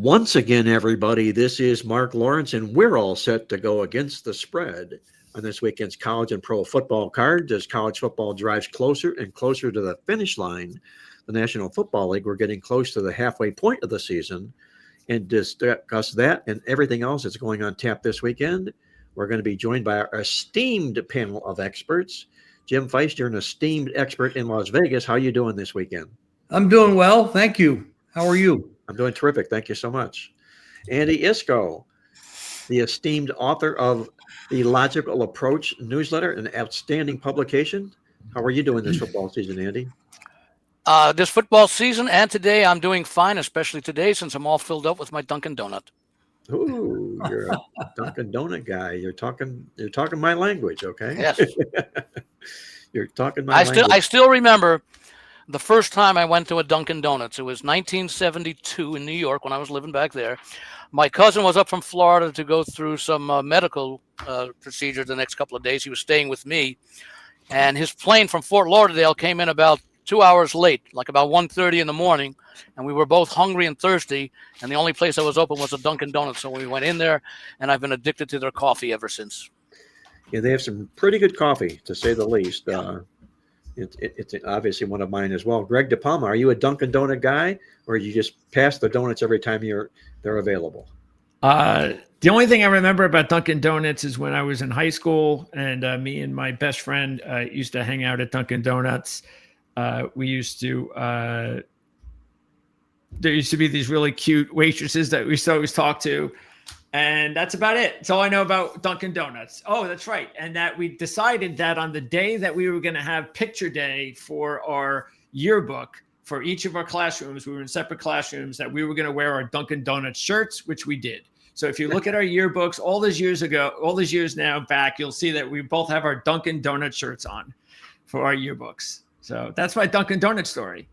Once again, everybody, this is Marc Lawrence, and we're all set to go against the spread on this weekend's college and pro football card. As college football drives closer and closer to the finish line, the National Football League, we're getting close to the halfway point of the season. And to discuss that and everything else that's going on tap this weekend, we're going to be joined by our esteemed panel of experts. Jim Feist, you're an esteemed expert in Las Vegas. How are you doing this weekend? I'm doing well. Thank you. How are you? I'm doing terrific. Thank you so much. Andy Iskoe, the esteemed author of the Logical Approach newsletter, an outstanding publication. How are you doing this football season, Andy? This football season and today I'm doing fine, especially today since I'm all filled up with my Dunkin' Donut. Ooh, you're a Dunkin' Donut guy. You're talking my language, okay? Yes. You're talking my language. I still remember the first time I went to a Dunkin' Donuts. It was 1972 in New York when I was living back there. My cousin was up from Florida to go through some medical procedure the next couple of days. He was staying with me, and his plane from Fort Lauderdale came in about 2 hours late, like about 1:30 in the morning, and we were both hungry and thirsty, and the only place that was open was a Dunkin' Donuts. So we went in there, and I've been addicted to their coffee ever since. Yeah, they have some pretty good coffee, to say the least. It's obviously one of mine as well. Greg DePalma, are you a Dunkin' Donut guy, or you just pass the donuts every time they're available? The only thing I remember about Dunkin' Donuts is when I was in high school, and me and my best friend used to hang out at Dunkin' Donuts. We used to there used to be these really cute waitresses that we used to always talk to. And that's about it. That's all I know about Dunkin' Donuts. Oh, that's right. And that we decided that on the day that we were going to have picture day for our yearbook for each of our classrooms, we were in separate classrooms, that we were going to wear our Dunkin' Donuts shirts, which we did. So if you look at our yearbooks all these years now back, you'll see that we both have our Dunkin' Donuts shirts on for our yearbooks. So that's my Dunkin' Donuts story.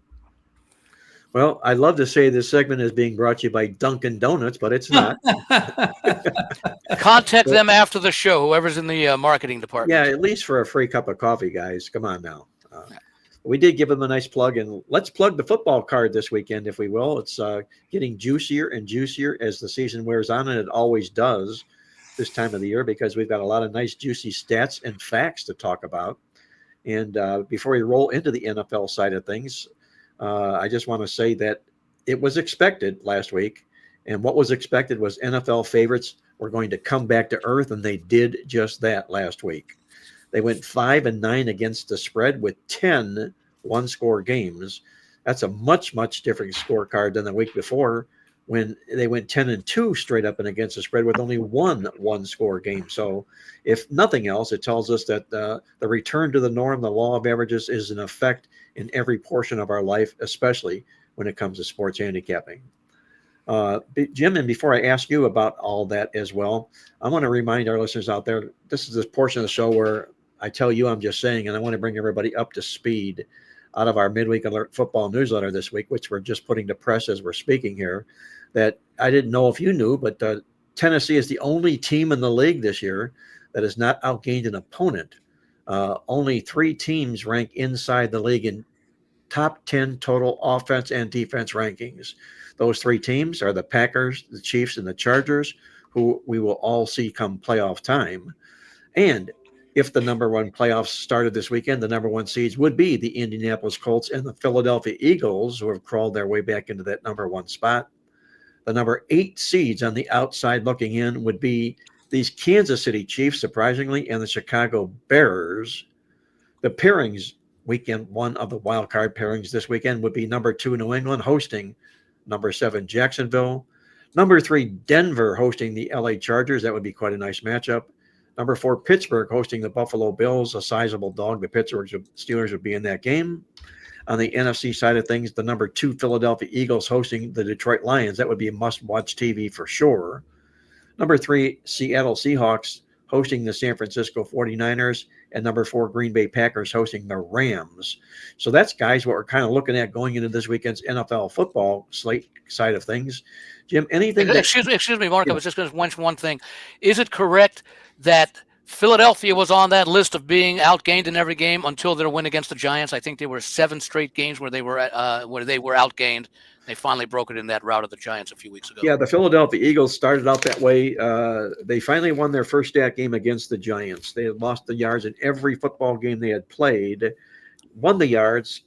Well, I'd love to say this segment is being brought to you by Dunkin' Donuts, but it's not. Contact them after the show, whoever's in the marketing department. Yeah, at least for a free cup of coffee, guys. Come on now. We did give them a nice plug, and let's plug the football card this weekend, if we will. It's getting juicier and juicier as the season wears on, and it always does this time of the year, because we've got a lot of nice, juicy stats and facts to talk about. And before we roll into the NFL side of things, I just want to say that it was expected last week, and what was expected was NFL favorites were going to come back to earth, and they did just that last week. They went 5-9 against the spread with 10 one-score games. That's a much, much different scorecard than the week before, when they went 10-2 straight up and against the spread with only one-score game. So if nothing else, it tells us that the return to the norm, the law of averages, is in effect in every portion of our life, especially when it comes to sports handicapping. Jim, and before I ask you about all that as well, I want to remind our listeners out there, this is the portion of the show where I tell you I'm just saying, and I want to bring everybody up to speed out of our midweek alert football newsletter this week, which we're just putting to press as we're speaking here, that I didn't know if you knew, but Tennessee is the only team in the league this year that has not outgained an opponent. Only 3 teams rank inside the league in top 10 total offense and defense rankings. Those 3 teams are the Packers, the Chiefs, and the Chargers, who we will all see come playoff time. And if the number 1 playoffs started this weekend, the number 1 seeds would be the Indianapolis Colts and the Philadelphia Eagles, who have crawled their way back into that number 1 spot. The number 8 seeds on the outside looking in would be these Kansas City Chiefs, surprisingly, and the Chicago Bears. The pairings, weekend 1 of the wild card pairings this weekend, would be number 2 New England hosting number 7 Jacksonville. Number 3 Denver hosting the LA Chargers. That would be quite a nice matchup. Number 4 Pittsburgh hosting the Buffalo Bills, a sizable dog. The Pittsburgh Steelers would be in that game. On the NFC side of things, the number 2 Philadelphia Eagles hosting the Detroit Lions. That would be a must-watch TV for sure. Number 3 Seattle Seahawks hosting the San Francisco 49ers, and number 4 Green Bay Packers hosting the Rams. So that's, guys, what we're kind of looking at going into this weekend's NFL football slate side of things. Jim, anything? Excuse me, Mark. Yeah. I was just going to mention one thing. Is it correct that Philadelphia was on that list of being outgained in every game until their win against the Giants? I think there were 7 straight games where they were outgained. They finally broke it in that rout of the Giants a few weeks ago. Yeah, the Philadelphia Eagles started out that way. They finally won their first stat game against the Giants. They had lost the yards in every football game they had played, won the yards,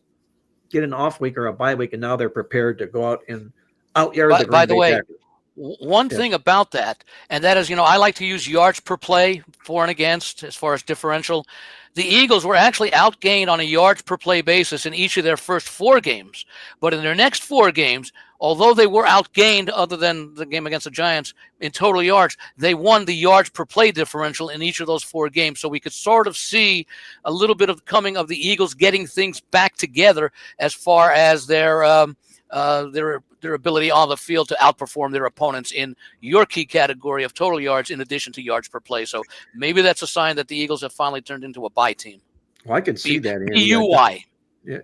get an off week or a bye week, and now they're prepared to go out and out-yard the Green Bay Packers. One thing about that, and that is, I like to use yards per play for and against as far as differential. The Eagles were actually outgained on a yards per play basis in each of their first 4 games. But in their next 4 games, although they were outgained other than the game against the Giants in total yards, they won the yards per play differential in each of those 4 games. So we could sort of see a little bit of coming of the Eagles getting things back together as far as their ability on the field to outperform their opponents in your key category of total yards in addition to yards per play. So maybe that's a sign that the Eagles have finally turned into a bye team. Well, I can see that. Andy. B-U-Y. Yeah,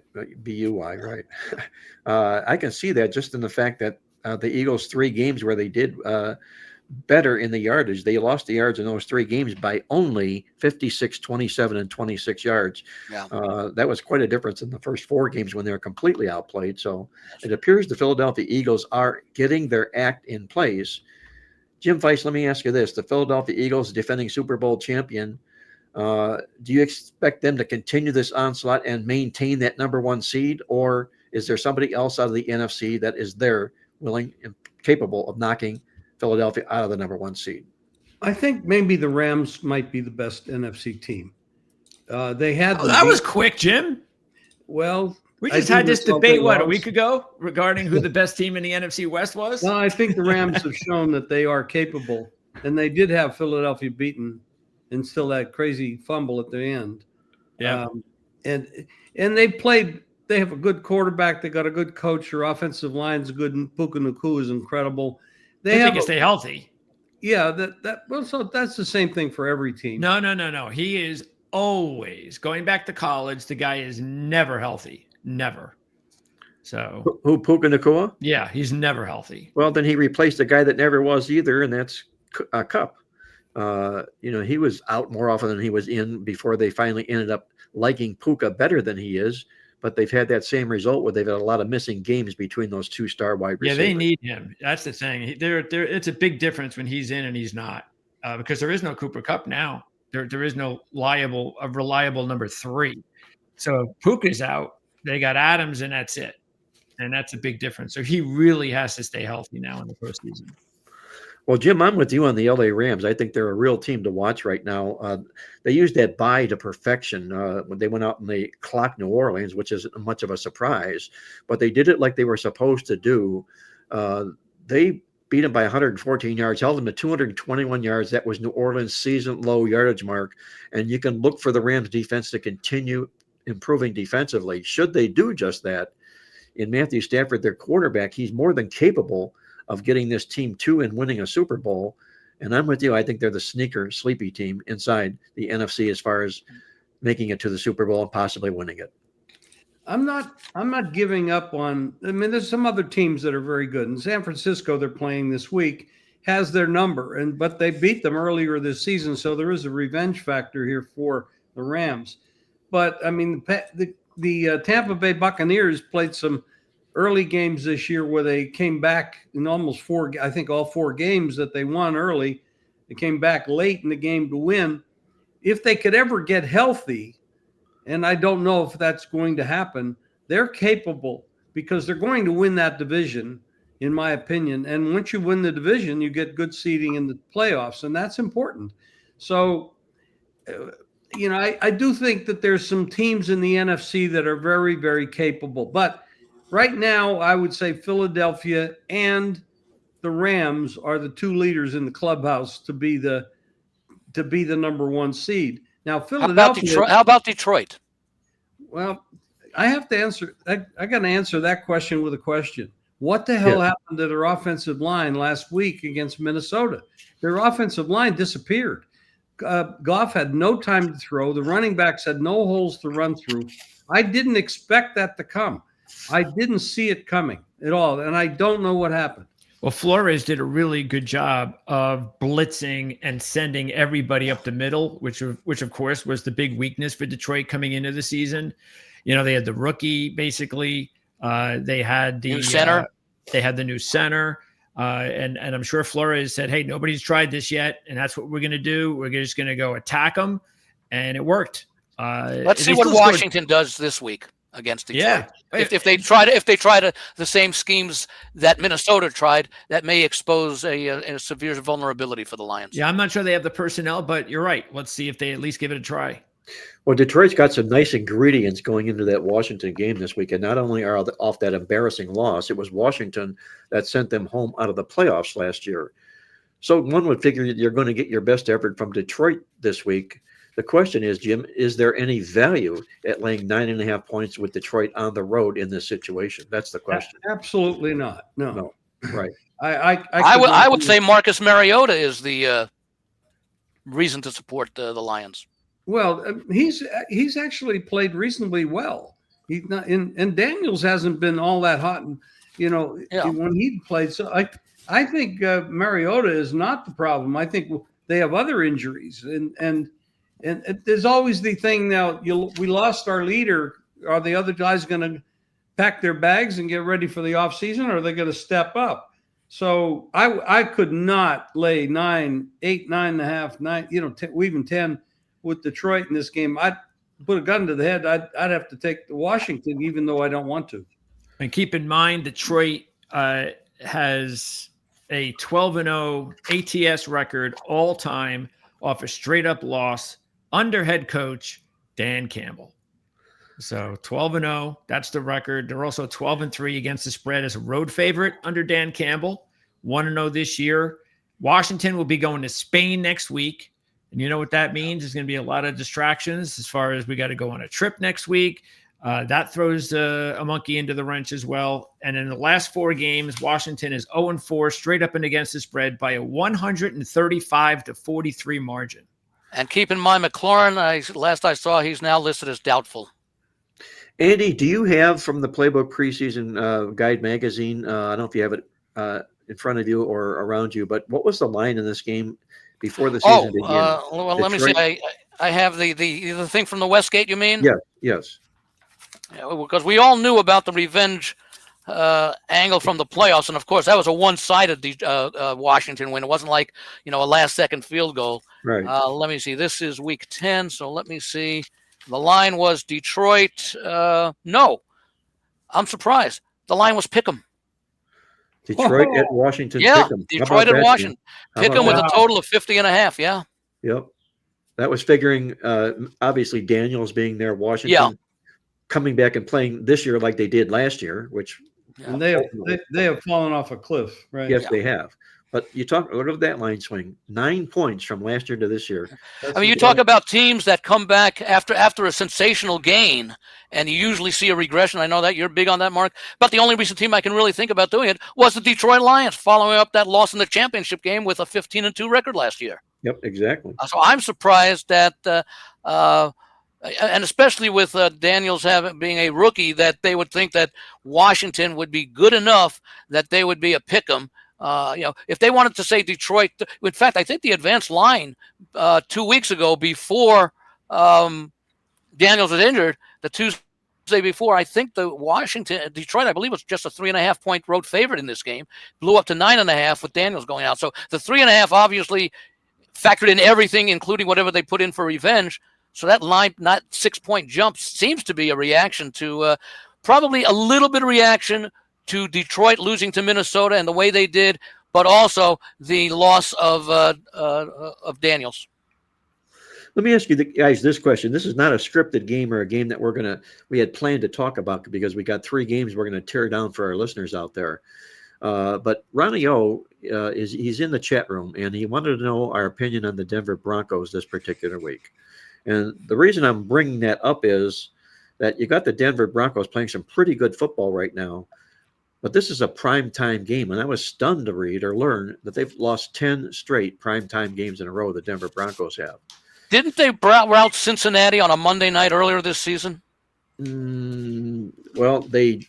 B-U-Y, right. I can see that just in the fact that the Eagles' 3 games where they did better in the yardage, they lost the yards in those 3 games by only 56, 27, and 26 yards. Yeah. That was quite a difference in the first 4 games when they were completely outplayed. So it appears the Philadelphia Eagles are getting their act in place. Jim Feist, let me ask you this. The Philadelphia Eagles, defending Super Bowl champion, do you expect them to continue this onslaught and maintain that number 1 seed? Or is there somebody else out of the NFC that is there willing and capable of knocking Philadelphia out of the number 1 seed? I think maybe the Rams might be the best NFC team. They had that was quick, Jim. Well, we just had this debate, a week ago regarding who the best team in the NFC West was? Well, I think the Rams have shown that they are capable, and they did have Philadelphia beaten and still that crazy fumble at the end. Yeah. And they have a good quarterback. They got a good coach. Their offensive line's good, and Puka Nacua is incredible. They can stay healthy. Yeah, so that's the same thing for every team. No. He is always going back to college. The guy is never healthy. Never. So who Puka Nacua? Yeah, he's never healthy. Well, then he replaced a guy that never was either, and that's Kupp. He was out more often than he was in before they finally ended up liking Puka better than he is. But they've had that same result where they've had a lot of missing games between those 2 star wide receivers. Yeah, they need him. That's the thing. It's a big difference when he's in and he's not, because there is no Cooper Kupp now. There is no reliable number 3. So if Puka's out, they got Adams, and that's it. And that's a big difference. So he really has to stay healthy now in the postseason. Well, Jim, I'm with you on the LA Rams. I think they're a real team to watch right now. They used that bye to perfection when they went out and they clocked New Orleans, which isn't much of a surprise, but they did it like they were supposed to do. They beat them by 114 yards, held them to 221 yards. That was New Orleans' season low yardage mark. And you can look for the Rams defense to continue improving defensively. Should they do just that, in Matthew Stafford, their quarterback, he's more than capable of getting this team to and winning a Super Bowl. And I'm with you. I think they're the sleepy team inside the NFC as far as making it to the Super Bowl and possibly winning it. I'm not giving up on, there's some other teams that are very good. In San Francisco, they're playing this week, has their number, but they beat them earlier this season. So there is a revenge factor here for the Rams. But the Tampa Bay Buccaneers played some early games this year where they came back in almost all 4 games that they won early. They came back late in the game to win. If they could ever get healthy, and I don't know if that's going to happen, they're capable because they're going to win that division, in my opinion. And once you win the division, you get good seeding in the playoffs, and that's important. So, I do think that there's some teams in the NFC that are very, very capable. But right now, I would say Philadelphia and the Rams are the 2 leaders in the clubhouse to be the number 1 seed. Now, Philadelphia. How about Detroit? Well, I have to answer. I got to answer that question with a question. What the hell happened to their offensive line last week against Minnesota? Their offensive line disappeared. Goff had no time to throw. The running backs had no holes to run through. I didn't expect that to come. I didn't see it coming at all, and I don't know what happened. Well, Flores did a really good job of blitzing and sending everybody up the middle, which of course was the big weakness for Detroit coming into the season. They had the rookie basically. They had the center. They had the new center. And I'm sure Flores said, hey, nobody's tried this yet. And that's what we're going to do. We're just going to go attack them. And it worked. Let's see what Washington does this week against Detroit. Yeah. If they try the same schemes that Minnesota tried, that may expose a severe vulnerability for the Lions. Yeah, I'm not sure they have the personnel, but you're right. Let's see if they at least give it a try. Well, Detroit's got some nice ingredients going into that Washington game this weekend. Not only are they off that embarrassing loss, it was Washington that sent them home out of the playoffs last year. So one would figure that you're going to get your best effort from Detroit this week. The question is, Jim, is there any value at laying 9.5 points with Detroit on the road in this situation? That's the question. Absolutely not. No. Right. I would say Marcus Mariota is the reason to support the Lions. Well, he's actually played reasonably well. He's not, and Daniels hasn't been all that hot. And, when he played, so I think Mariota is not the problem. I think they have other injuries, and there's always the thing now. We lost our leader. Are the other guys going to pack their bags and get ready for the offseason, or are they going to step up? So I could not lay 9, 8, 9.5, 9, even 10 with Detroit in this game. I'd put a gun to the head. I'd have to take the Washington, even though I don't want to. And keep in mind, Detroit has a 12-0 ATS record all time off a straight up loss under head coach Dan Campbell. So 12-0, that's the record. They're also 12-3 against the spread as a road favorite under Dan Campbell. 1-0 this year. Washington will be going to Spain next week. And you know what that means? There's going to be a lot of distractions as far as we got to go on a trip next week. That throws a monkey into the wrench as well. And in the last 4 games, Washington is 0-4 straight up and against the spread by a 135-43 margin. And keep in mind, McLaurin, last I saw, he's now listed as doubtful. Andy, do you have from the Playbook preseason guide magazine? I don't know if you have it in front of you or around you, but what was the line in this game before the season began? Well, let me see. I have the thing from the Westgate, you mean? Yeah, yes. Yeah, because we all knew about the revenge angle from the playoffs, and of course that was a one-sided Washington win. It wasn't like a last-second field goal. Right. Let me see. This is week 10, so let me see. The line was Detroit. No, I'm surprised. The line was Pick'em. Detroit at Washington. Yeah, Pick'em. Detroit at Washington. Pick'em with a total of 50.5. Yeah. Yep. That was figuring, obviously, Daniels being there, Washington coming back and playing this year like they did last year, which. And they have fallen off a cliff, right? Yes, they have. But look at that line swing. 9 points from last year to this year. You talk about teams that come back after a sensational gain, and you usually see a regression. I know that you're big on that, Mark. But the only recent team I can really think about doing it was the Detroit Lions, following up that loss in the championship game with a 15-2 record last year. Yep, exactly. So I'm surprised that, and especially with Daniels being a rookie, that they would think that Washington would be good enough that they would be a pick'em. If they wanted to say Detroit, in fact, I think the advanced line 2 weeks ago before Daniels was injured, the Tuesday before, I think Detroit, I believe, was just a 3.5 point road favorite in this game, blew up to 9.5 with Daniels going out. So the 3.5 obviously factored in everything, including whatever they put in for revenge. So that line, not 6 point jump, seems to be a reaction to probably a little bit of reaction to Detroit losing to Minnesota and the way they did, but also the loss of Daniels. Let me ask you guys this question. This is not a scripted game or a game that we had planned to talk about because we got 3 games we're going to tear down for our listeners out there. But Ronnie O, he's in the chat room, and he wanted to know our opinion on the Denver Broncos this particular week. And the reason I'm bringing that up is that you got the Denver Broncos playing some pretty good football right now. But this is a primetime game, and I was stunned to read or learn that they've lost 10 straight primetime games in a row, the Denver Broncos have. Didn't they rout Cincinnati on a Monday night earlier this season? Well, they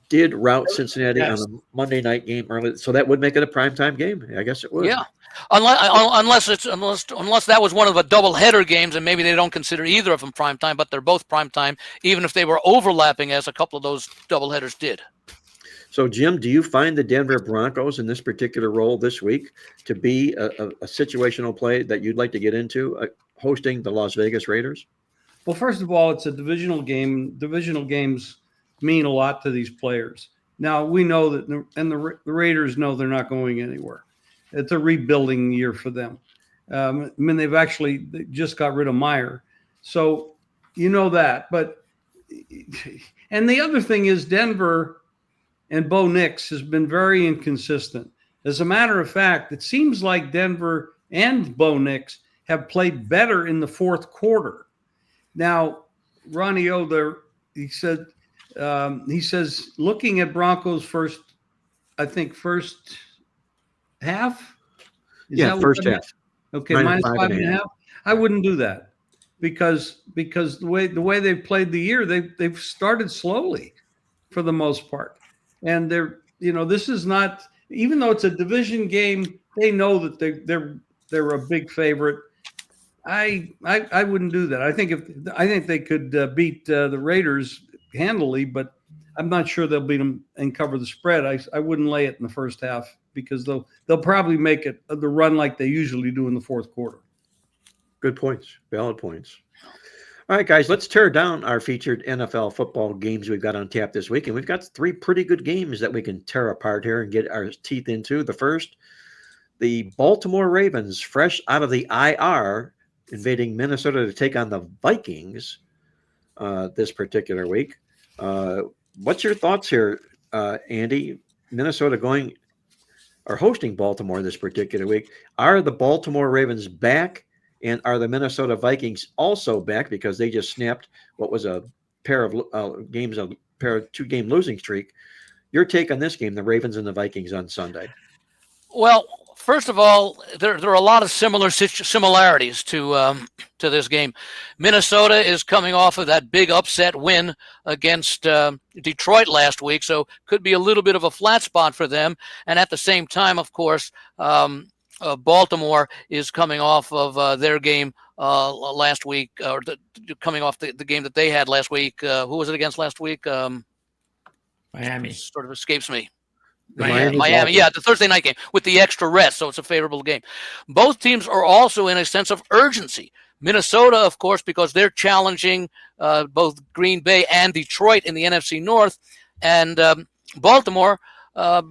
did rout Cincinnati on a Monday night game early, so that would make it a primetime game. I guess it would. Yeah, unless that was one of the doubleheader games, and maybe they don't consider either of them primetime, but they're both primetime, even if they were overlapping, as a couple of those doubleheaders did. So, Jim, do you find the Denver Broncos in this particular role this week to be a situational play that you'd like to get into, hosting the Las Vegas Raiders? Well, first of all, it's a divisional game. Divisional games mean a lot to these players. Now, we know that, and the Raiders know they're not going anywhere. It's a rebuilding year for them. I mean, they just got rid of Meyer. So you know that. But and the other thing is Denver and Bo Nix has been very inconsistent. As a matter of fact, it seems like Denver and Bo Nix have played better in the fourth quarter. Now, Ronnie O, he says, looking at Broncos first half. First half. Okay, minus 5.5. I wouldn't do that because the way they've played the year, they've started slowly for the most part, and this is not, even though it's a division game, they know that they're a big favorite. I wouldn't do that. I think they could beat the Raiders handily, but I'm not sure they'll beat them and cover the spread. I wouldn't lay it in the first half because they'll probably make it the run like they usually do in the fourth quarter. Good points. Valid points. All right, guys, let's tear down our featured NFL football games we've got on tap this week. And we've got 3 pretty good games that we can tear apart here and get our teeth into. The first, the Baltimore Ravens, fresh out of the IR, invading Minnesota to take on the Vikings this particular week. What's your thoughts here, Andy? Minnesota hosting Baltimore this particular week. Are the Baltimore Ravens back, and are the Minnesota Vikings also back because they just snapped what was a pair of 2-game losing streak? Your take on this game, the Ravens and the Vikings on Sunday? Well, first of all, there are a lot of similarities to this game. Minnesota is coming off of that big upset win against Detroit last week, so could be a little bit of a flat spot for them. And at the same time, of course, Baltimore is coming off of their game last week, or coming off the game that they had last week. Who was it against last week? Miami. Sort of escapes me. Miami, yeah, the Thursday night game with the extra rest, so it's a favorable game. Both teams are also in a sense of urgency. Minnesota, of course, because they're challenging both Green Bay and Detroit in the NFC North, and Baltimore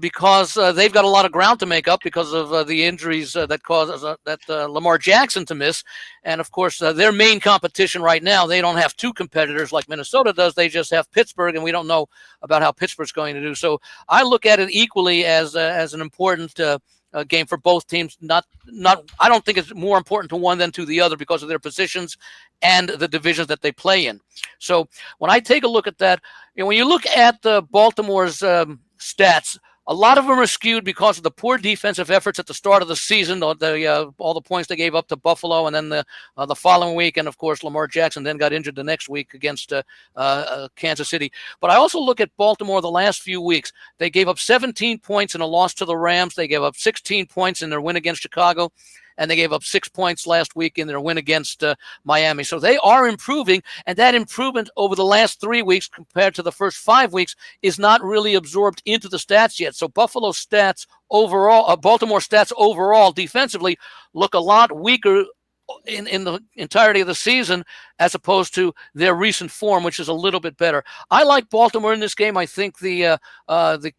because they've got a lot of ground to make up because of the injuries that caused Lamar Jackson to miss. And, of course, their main competition right now, they don't have 2 competitors like Minnesota does. They just have Pittsburgh, and we don't know about how Pittsburgh's going to do. So I look at it equally as an important game for both teams. Not. I don't think it's more important to one than to the other because of their positions and the divisions that they play in. So when I take a look at that, when you look at Baltimore's stats, a lot of them are skewed because of the poor defensive efforts at the start of the season, all the points they gave up to Buffalo, and then the following week, and of course Lamar Jackson then got injured the next week against Kansas City. But I also look at Baltimore the last few weeks. They gave up 17 points in a loss to the Rams. They gave up 16 points in their win against Chicago, and they gave up 6 points last week in their win against Miami. So they are improving, and that improvement over the last 3 weeks compared to the first 5 weeks is not really absorbed into the stats yet. So Baltimore stats overall defensively look a lot weaker in the entirety of the season as opposed to their recent form, which is a little bit better. I like Baltimore in this game. I think the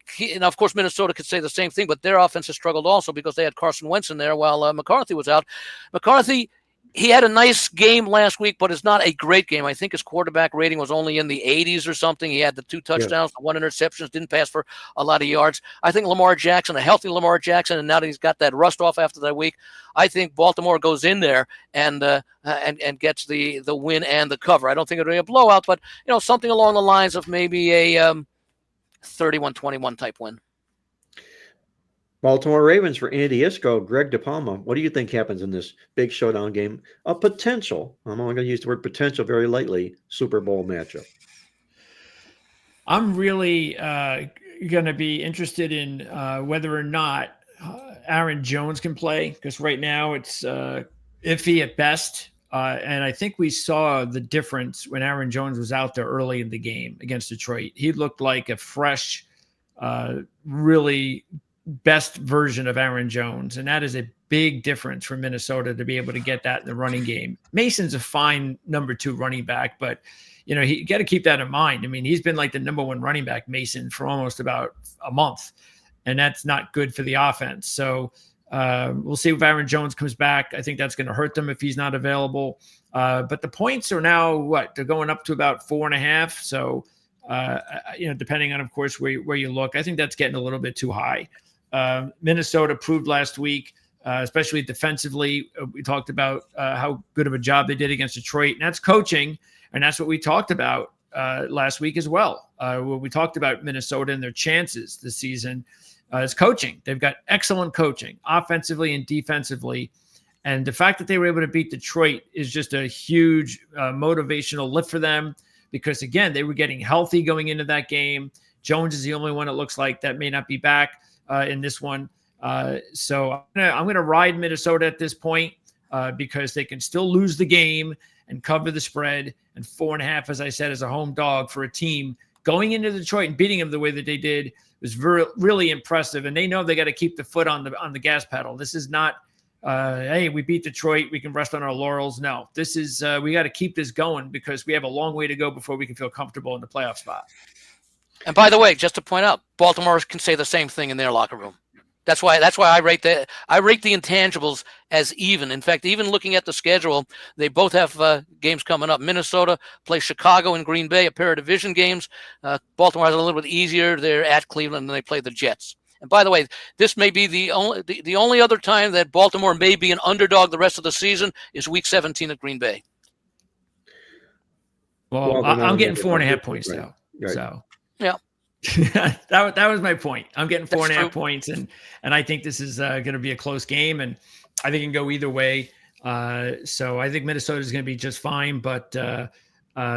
key, and of course Minnesota could say the same thing, but their offense has struggled also because they had Carson Wentz in there while McCarthy was out. McCarthy, he had a nice game last week, but it's not a great game. I think his quarterback rating was only in the 80s or something. He had the 2 touchdowns, the 1 interception, didn't pass for a lot of yards. I think Lamar Jackson, a healthy Lamar Jackson, and now that he's got that rust off after that week, I think Baltimore goes in there and gets the win and the cover. I don't think it'll be a blowout, but something along the lines of maybe a 31-21 type win. Baltimore Ravens for Andy Iskoe, Greg DePalma. What do you think happens in this big showdown game? A potential, I'm only going to use the word potential very lightly, Super Bowl matchup. I'm really going to be interested in whether or not Aaron Jones can play, because right now it's iffy at best. And I think we saw the difference when Aaron Jones was out there early in the game against Detroit. He looked like a fresh really best version of Aaron Jones. And that is a big difference for Minnesota to be able to get that in the running game. Mason's a fine number 2 running back, but you got to keep that in mind. I mean, he's been like the number 1 running back, Mason, for almost about a month, and that's not good for the offense. So we'll see if Aaron Jones comes back. I think that's going to hurt them if he's not available. But the points are now they're going up to about 4.5. So, depending on, of course, where you look, I think that's getting a little bit too high. Minnesota proved last week, especially defensively. We talked about how good of a job they did against Detroit, and that's coaching. And that's what we talked about last week as well. When we talked about Minnesota and their chances this season is coaching. They've got excellent coaching offensively and defensively. And the fact that they were able to beat Detroit is just a huge motivational lift for them because, again, they were getting healthy going into that game. Jones is the only one it looks like that may not be back in this one. So I'm going to ride Minnesota at this point because they can still lose the game and cover the spread. And 4.5, as I said, is a home dog for a team going into Detroit and beating them the way that they did was really impressive. And they know they got to keep the foot on the gas pedal. This is not, hey, we beat Detroit, we can rest on our laurels. No, this is we got to keep this going because we have a long way to go before we can feel comfortable in the playoff spot. And by the way, just to point out, Baltimore can say the same thing in their locker room. That's why I rate the intangibles as even. In fact, even looking at the schedule, they both have games coming up. Minnesota plays Chicago and Green Bay, a pair of division games. Baltimore has a little bit easier. They're at Cleveland and they play the Jets. And by the way, this may be the only other time that Baltimore may be an underdog the rest of the season is Week 17 at Green Bay. Well, I'm getting 4.5 points now. Right. So yeah. that was my point. I'm getting 4.5 points, and I think this is going to be a close game, and I think it can go either way. So I think Minnesota is going to be just fine. But the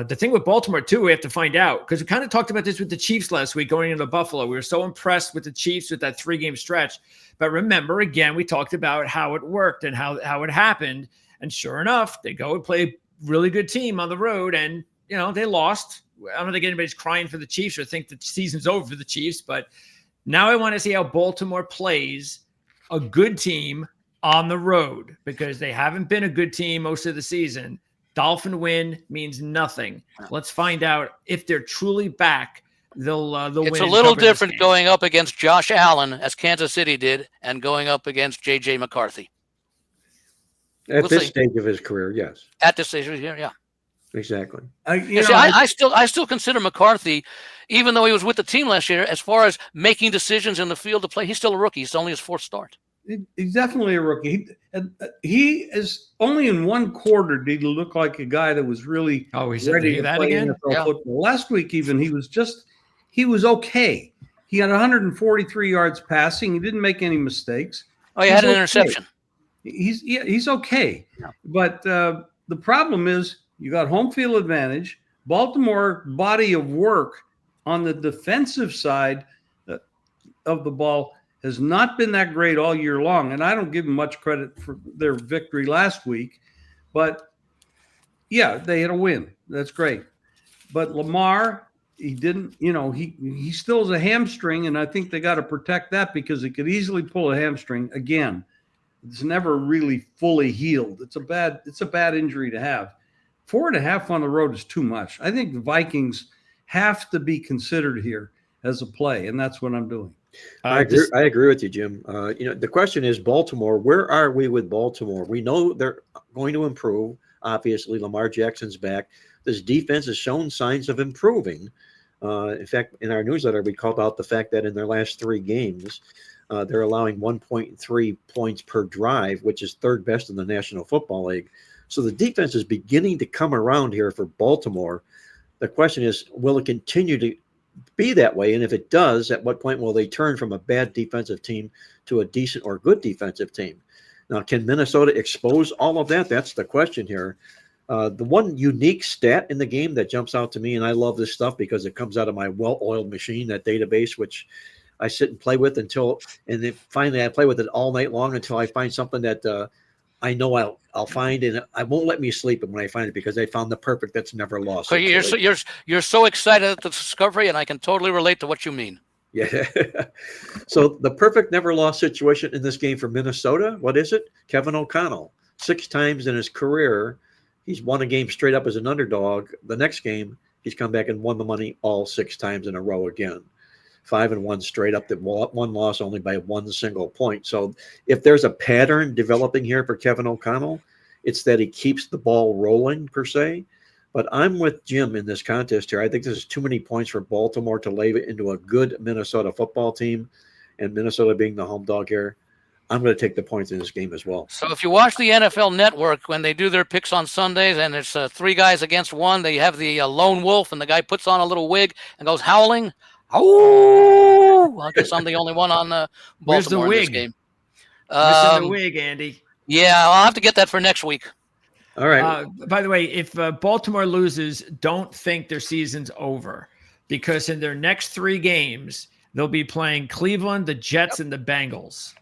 thing with Baltimore too, we have to find out because we kind of talked about this with the Chiefs last week going into Buffalo. We were so impressed with the Chiefs with that 3-game stretch, but remember again, we talked about how it worked and how it happened, and sure enough, they go and play a really good team on the road, and they lost. I don't think anybody's crying for the Chiefs or think the season's over for the Chiefs, but now I want to see how Baltimore plays a good team on the road because they haven't been a good team most of the season. Dolphin win means nothing. Let's find out if they're truly back. They'll win. It's a little different going up against Josh Allen as Kansas City did and going up against J.J. McCarthy. At this stage of his career, yes. At this stage of his career, yeah. Exactly. I still consider McCarthy, even though he was with the team last year, as far as making decisions in the field to play, he's still a rookie. It's only his 4th start. He's definitely a rookie. He is only in 1 quarter did he look like a guy that was really ready to play NFL football. Last week, even he was okay. He had 143 yards passing. He didn't make any mistakes. Oh, he had an interception. He's okay. Yeah. But the problem is, you got home field advantage. Baltimore body of work on the defensive side of the ball has not been that great all year long. And I don't give them much credit for their victory last week. But, yeah, they had a win. That's great. But Lamar, he didn't, he still has a hamstring, and I think they got to protect that because he could easily pull a hamstring again. It's never really fully healed. It's a bad injury to have. 4.5 on the road is too much. I think the Vikings have to be considered here as a play, and that's what I'm doing. I agree with you, Jim. The question is Baltimore. Where are we with Baltimore? We know they're going to improve. Obviously, Lamar Jackson's back. This defense has shown signs of improving. In fact, in our newsletter, we called out the fact that in their last 3 games, they're allowing 1.3 points per drive, which is 3rd best in the National Football League. So the defense is beginning to come around here for Baltimore. The question is, will it continue to be that way? And if it does, at what point will they turn from a bad defensive team to a decent or good defensive team? Now, can Minnesota expose all of that? That's the question here. The one unique stat in the game that jumps out to me, and I love this stuff because it comes out of my well-oiled machine, that database, which I sit and play with and then finally I play with it all night long until I find something that I know I'll find, and I won't let me sleep when I find it because I found the perfect that's never lost. So you're so excited at the discovery, and I can totally relate to what you mean. Yeah. So the perfect never lost situation in this game for Minnesota, what is it? Kevin O'Connell. 6 times in his career, he's won a game straight up as an underdog. The next game, he's come back and won the money all 6 times in a row again. 5-1 straight up, that one loss only by 1 single point. So if there's a pattern developing here for Kevin O'Connell, it's that he keeps the ball rolling per se. But I'm with Jim in this contest here. I think this is too many points for Baltimore to lay it into a good Minnesota football team, and Minnesota being the home dog here. I'm going to take the points in this game as well. So if you watch the NFL Network, when they do their picks on Sundays and it's 3 guys against 1, they have the lone wolf, and the guy puts on a little wig and goes howling. Oh, I guess I'm the only one on Baltimore in this game. Missing the wig, Andy. Yeah, I'll have to get that for next week. All right. By the way, if Baltimore loses, don't think their season's over, because in their next 3 games, they'll be playing Cleveland, the Jets, and the Bengals.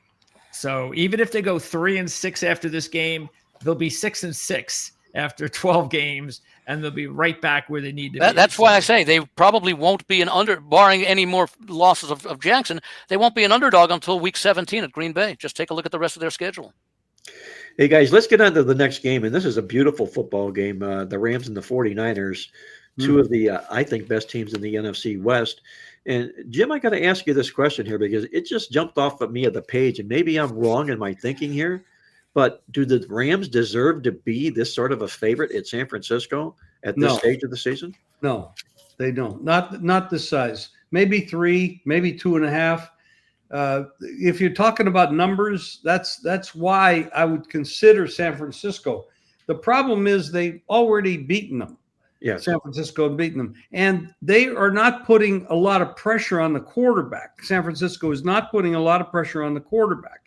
So even if they go 3-6 after this game, they'll be 6-6 after 12 games, and they'll be right back where they need to be. That's why I say they probably won't be barring any more losses of Jackson, they won't be an underdog until week 17 at Green Bay. Just take a look at the rest of their schedule. Hey, guys, let's get on to the next game. And this is a beautiful football game. The Rams and the 49ers, 2 of the, I think, best teams in the NFC West. And, Jim, I got to ask you this question here because it just jumped off at me at the page. And maybe I'm wrong in my thinking here. But do the Rams deserve to be this sort of a favorite at San Francisco at this stage of the season? No, they don't. Not this size. Maybe 3, maybe 2.5. If you're talking about numbers, that's why I would consider San Francisco. The problem is they've already beaten them. Yeah, San Francisco had beaten them, and they are not putting a lot of pressure on the quarterback. San Francisco is not putting a lot of pressure on the quarterback.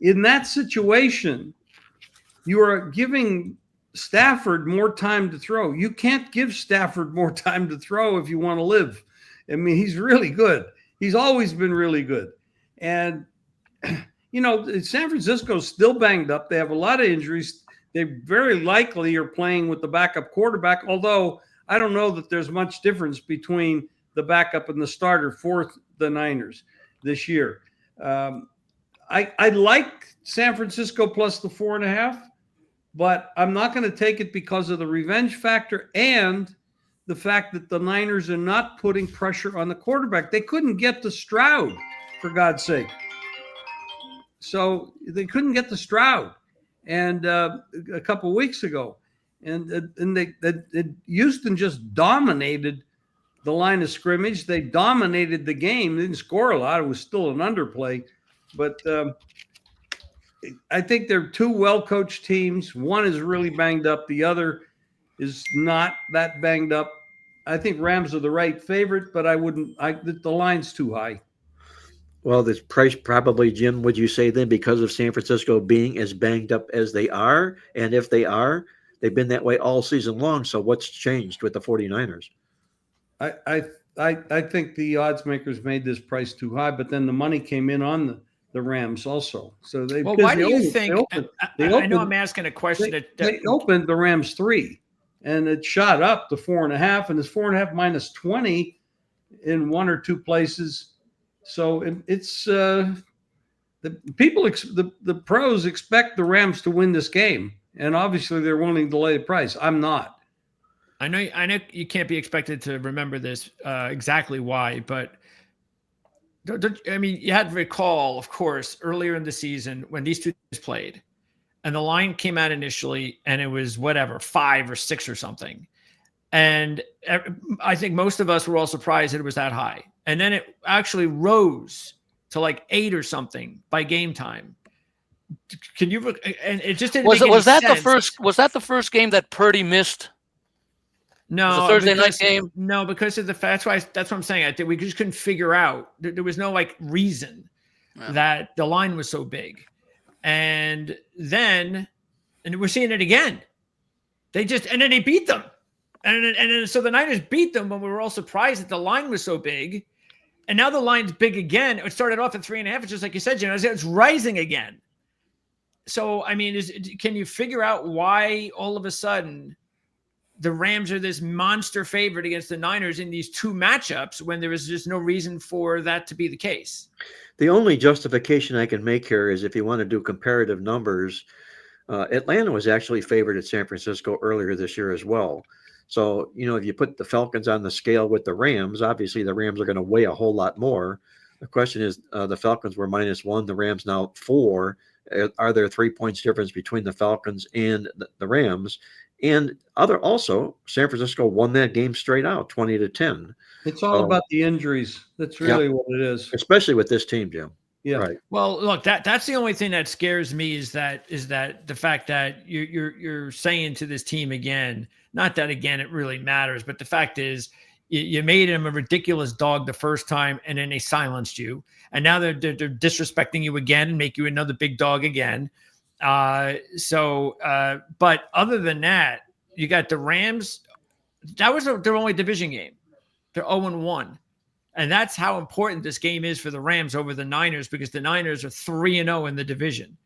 In that situation, you are giving Stafford more time to throw. You can't give Stafford more time to throw if you want to live. I mean, he's really good. He's always been really good. And, San Francisco's still banged up. They have a lot of injuries. They very likely are playing with the backup quarterback, although I don't know that there's much difference between the backup and the starter for the Niners this year. I like San Francisco plus the 4.5, but I'm not going to take it because of the revenge factor and the fact that the Niners are not putting pressure on the quarterback. They couldn't get to Stroud, for God's sake. So they couldn't get to Stroud, and a couple weeks ago, and Houston just dominated the line of scrimmage. They dominated the game. They didn't score a lot. It was still an underplay, but I think they're 2 well-coached teams. One is really banged up. The other is not that banged up. I think Rams are the right favorite, but the line's too high. Well, this price probably, Jim, would you say then because of San Francisco being as banged up as they are? And if they are, they've been that way all season long. So what's changed with the 49ers? I think the odds makers made this price too high, but then the money came in on the Rams also. So why do you think? I know I'm asking a question. They opened the Rams 3, and it shot up to 4.5, and it's 4.5 minus 20 in 1 or 2 places. So it's the pros expect the Rams to win this game, and obviously they're willing to lay the price. I'm not. I know you can't be expected to remember this exactly why, but I mean, you had to recall, of course, earlier in the season when these 2 teams played, and the line came out initially, and it was 5 or 6 or something. And I think most of us were all surprised that it was that high. And then it actually rose to like 8 or something by game time. Can you? And it just didn't. Was that the first game that Purdy missed? No, it was a Thursday night game. No, because of that's what I'm saying. I think we just couldn't figure out. There was no reason that the line was so big, and we're seeing it again. And then they beat them. And so the Niners beat them when we were all surprised that the line was so big. And now the line's big again. It started off at 3.5. It's just like you said, it's rising again. So, I mean, can you figure out why all of a sudden the Rams are this monster favorite against the Niners in these two matchups when there is just no reason for that to be the case. The only justification I can make here is if you want to do comparative numbers, Atlanta was actually favored at San Francisco earlier this year as well. So, if you put the Falcons on the scale with the Rams, obviously the Rams are going to weigh a whole lot more. The question is, the Falcons were -1, the Rams now 4. Are there 3 points difference between the Falcons and the Rams? And also, San Francisco won that game straight out, 20-10. It's all about the injuries. That's really what it is. Especially with this team, Jim. Yeah. Right. Well, look, that's the only thing that scares me is that the fact that you're saying to this team again, not that again it really matters, but the fact is you made him a ridiculous dog the first time and then they silenced you, and now they're disrespecting you again and make you another big dog again. But other than that, you got the Rams. That was their only division game. They're 0-1. And that's how important this game is for the Rams over the Niners, because the Niners are 3-0 in the division.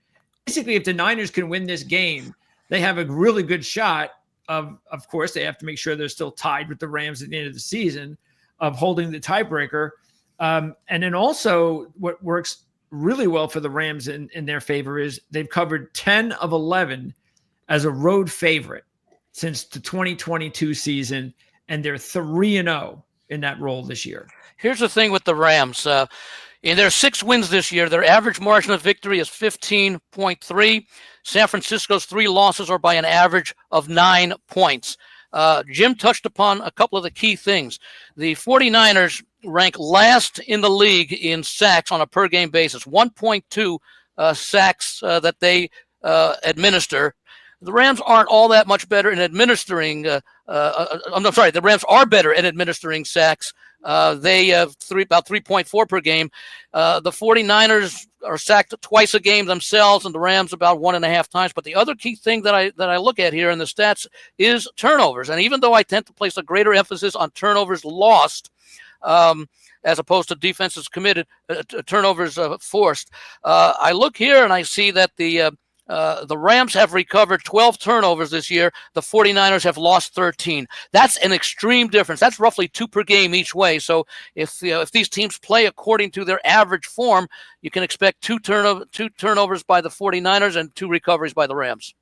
Basically, if the Niners can win this game, they have a really good shot of course, they have to make sure they're still tied with the Rams at the end of the season, of holding the tiebreaker. And then also what works really well for the Rams in their favor is they've covered 10 of 11 as a road favorite since the 2022 season, and they're 3-0 in that role this year. Here's the thing with the Rams. In their 6 wins this year, their average margin of victory is 15.3. San Francisco's 3 losses are by an average of 9 points. Jim touched upon a couple of the key things. The 49ers rank last in the league in sacks on a per-game basis, 1.2 sacks that they administer. The Rams aren't all that much better in administering. The Rams are better at administering sacks. They have about 3.4 per game. The 49ers are sacked twice a game themselves, and the Rams about 1.5 times. But the other key thing that I look at here in the stats is turnovers. And even though I tend to place a greater emphasis on turnovers lost, as opposed to defenses committed, turnovers forced, I look here and I see that the Rams have recovered 12 turnovers this year. The 49ers have lost 13. That's an extreme difference. That's roughly 2 per game each way. So if these teams play according to their average form, you can expect 2 turnovers by the 49ers and 2 recoveries by the Rams.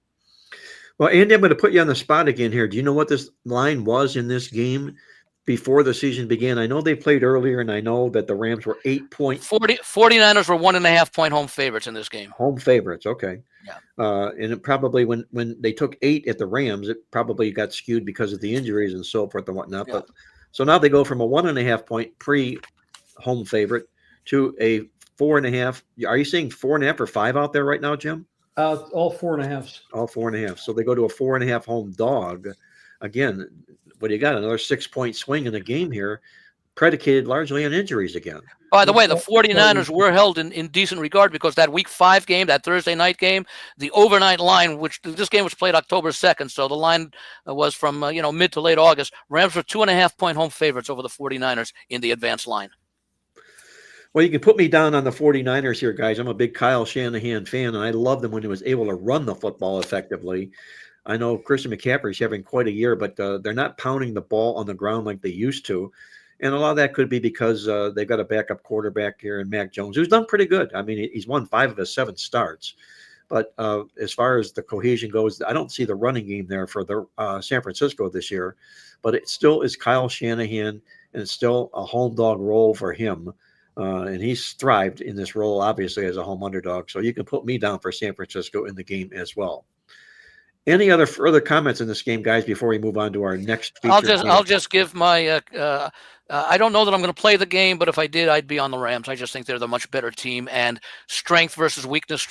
Well, Andy, I'm going to put you on the spot again here. Do you know what this line was in this game before the season began? I know they played earlier, and I know that the Rams were 49ers were 1.5 point home favorites in this game. Home favorites, okay. Yeah. And it probably when they took 8 at the Rams, it probably got skewed because of the injuries and so forth and whatnot. Yeah. But so now they go from a 1.5 point pre-home favorite to a 4.5. Are you saying 4.5 or 5 out there right now, Jim? All 4.5s. All 4.5. So they go to a 4.5 home dog. Again, what do you got? Another 6-point swing in the game here, predicated largely on injuries again. By the way, the 49ers were held in decent regard because that Week 5 game, that Thursday night game, the overnight line, which this game was played October 2nd, so the line was from mid to late August. Rams were 2.5 point home favorites over the 49ers in the advanced line. Well, you can put me down on the 49ers here, guys. I'm a big Kyle Shanahan fan, and I love them when he was able to run the football effectively. I know Christian McCaffrey's having quite a year, but they're not pounding the ball on the ground like they used to. And a lot of that could be because they've got a backup quarterback here in Mac Jones, who's done pretty good. I mean, he's won 5 of his 7 starts. But as far as the cohesion goes, I don't see the running game there for the San Francisco this year. But it still is Kyle Shanahan, and it's still a home dog role for him. And he's thrived in this role, obviously, as a home underdog. So you can put me down for San Francisco in the game as well. Any other further comments in this game, guys, before we move on to our next feature? I'll just give my I don't know that I'm going to play the game, but if I did, I'd be on the Rams. I just think they're the much better team, and strength versus weakness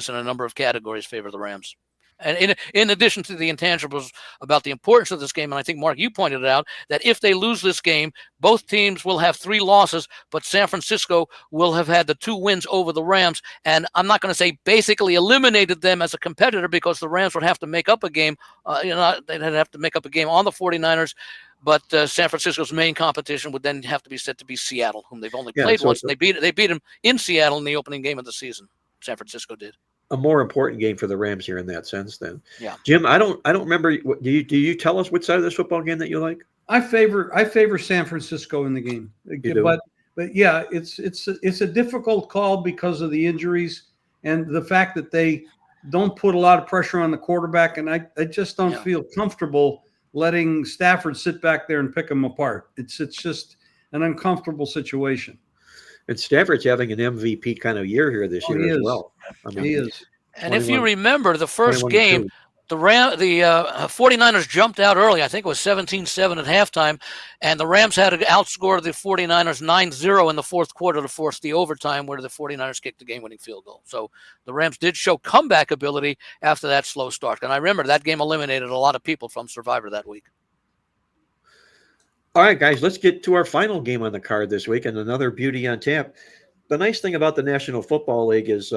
in a number of categories favor the Rams. And in addition to the intangibles about the importance of this game, and I think, Mark, you pointed it out, that if they lose this game, both teams will have 3 losses, but San Francisco will have had the 2 wins over the Rams. And I'm not going to say basically eliminated them as a competitor, because the Rams would have to make up a game. They'd have to make up a game on the 49ers. But San Francisco's main competition would then have to be set to be Seattle, whom they've only played once. They beat them in Seattle in the opening game of the season. San Francisco did. a more important game for the Rams here in that sense. Then, Yeah. Jim, I don't remember. Do you tell us which side of this football game that you like? I favor San Francisco in the game, You do? but yeah, it's a difficult call because of the injuries and the fact that they don't put a lot of pressure on the quarterback, and I just don't feel comfortable letting Stafford sit back there and pick them apart. It's just an uncomfortable situation. And Stafford's having an MVP kind of year here this year as well. I mean, he is. And if you remember the first game, 21-2. the 49ers jumped out early. I think it was 17-7 at halftime, and the Rams had to outscore the 49ers 9-0 in the fourth quarter to force the overtime where the 49ers kicked the game-winning field goal. So the Rams did show comeback ability after that slow start. And I remember that game eliminated a lot of people from Survivor that week. All right, guys, let's get to our final game on the card this week and another beauty on tap. The nice thing about the National Football League is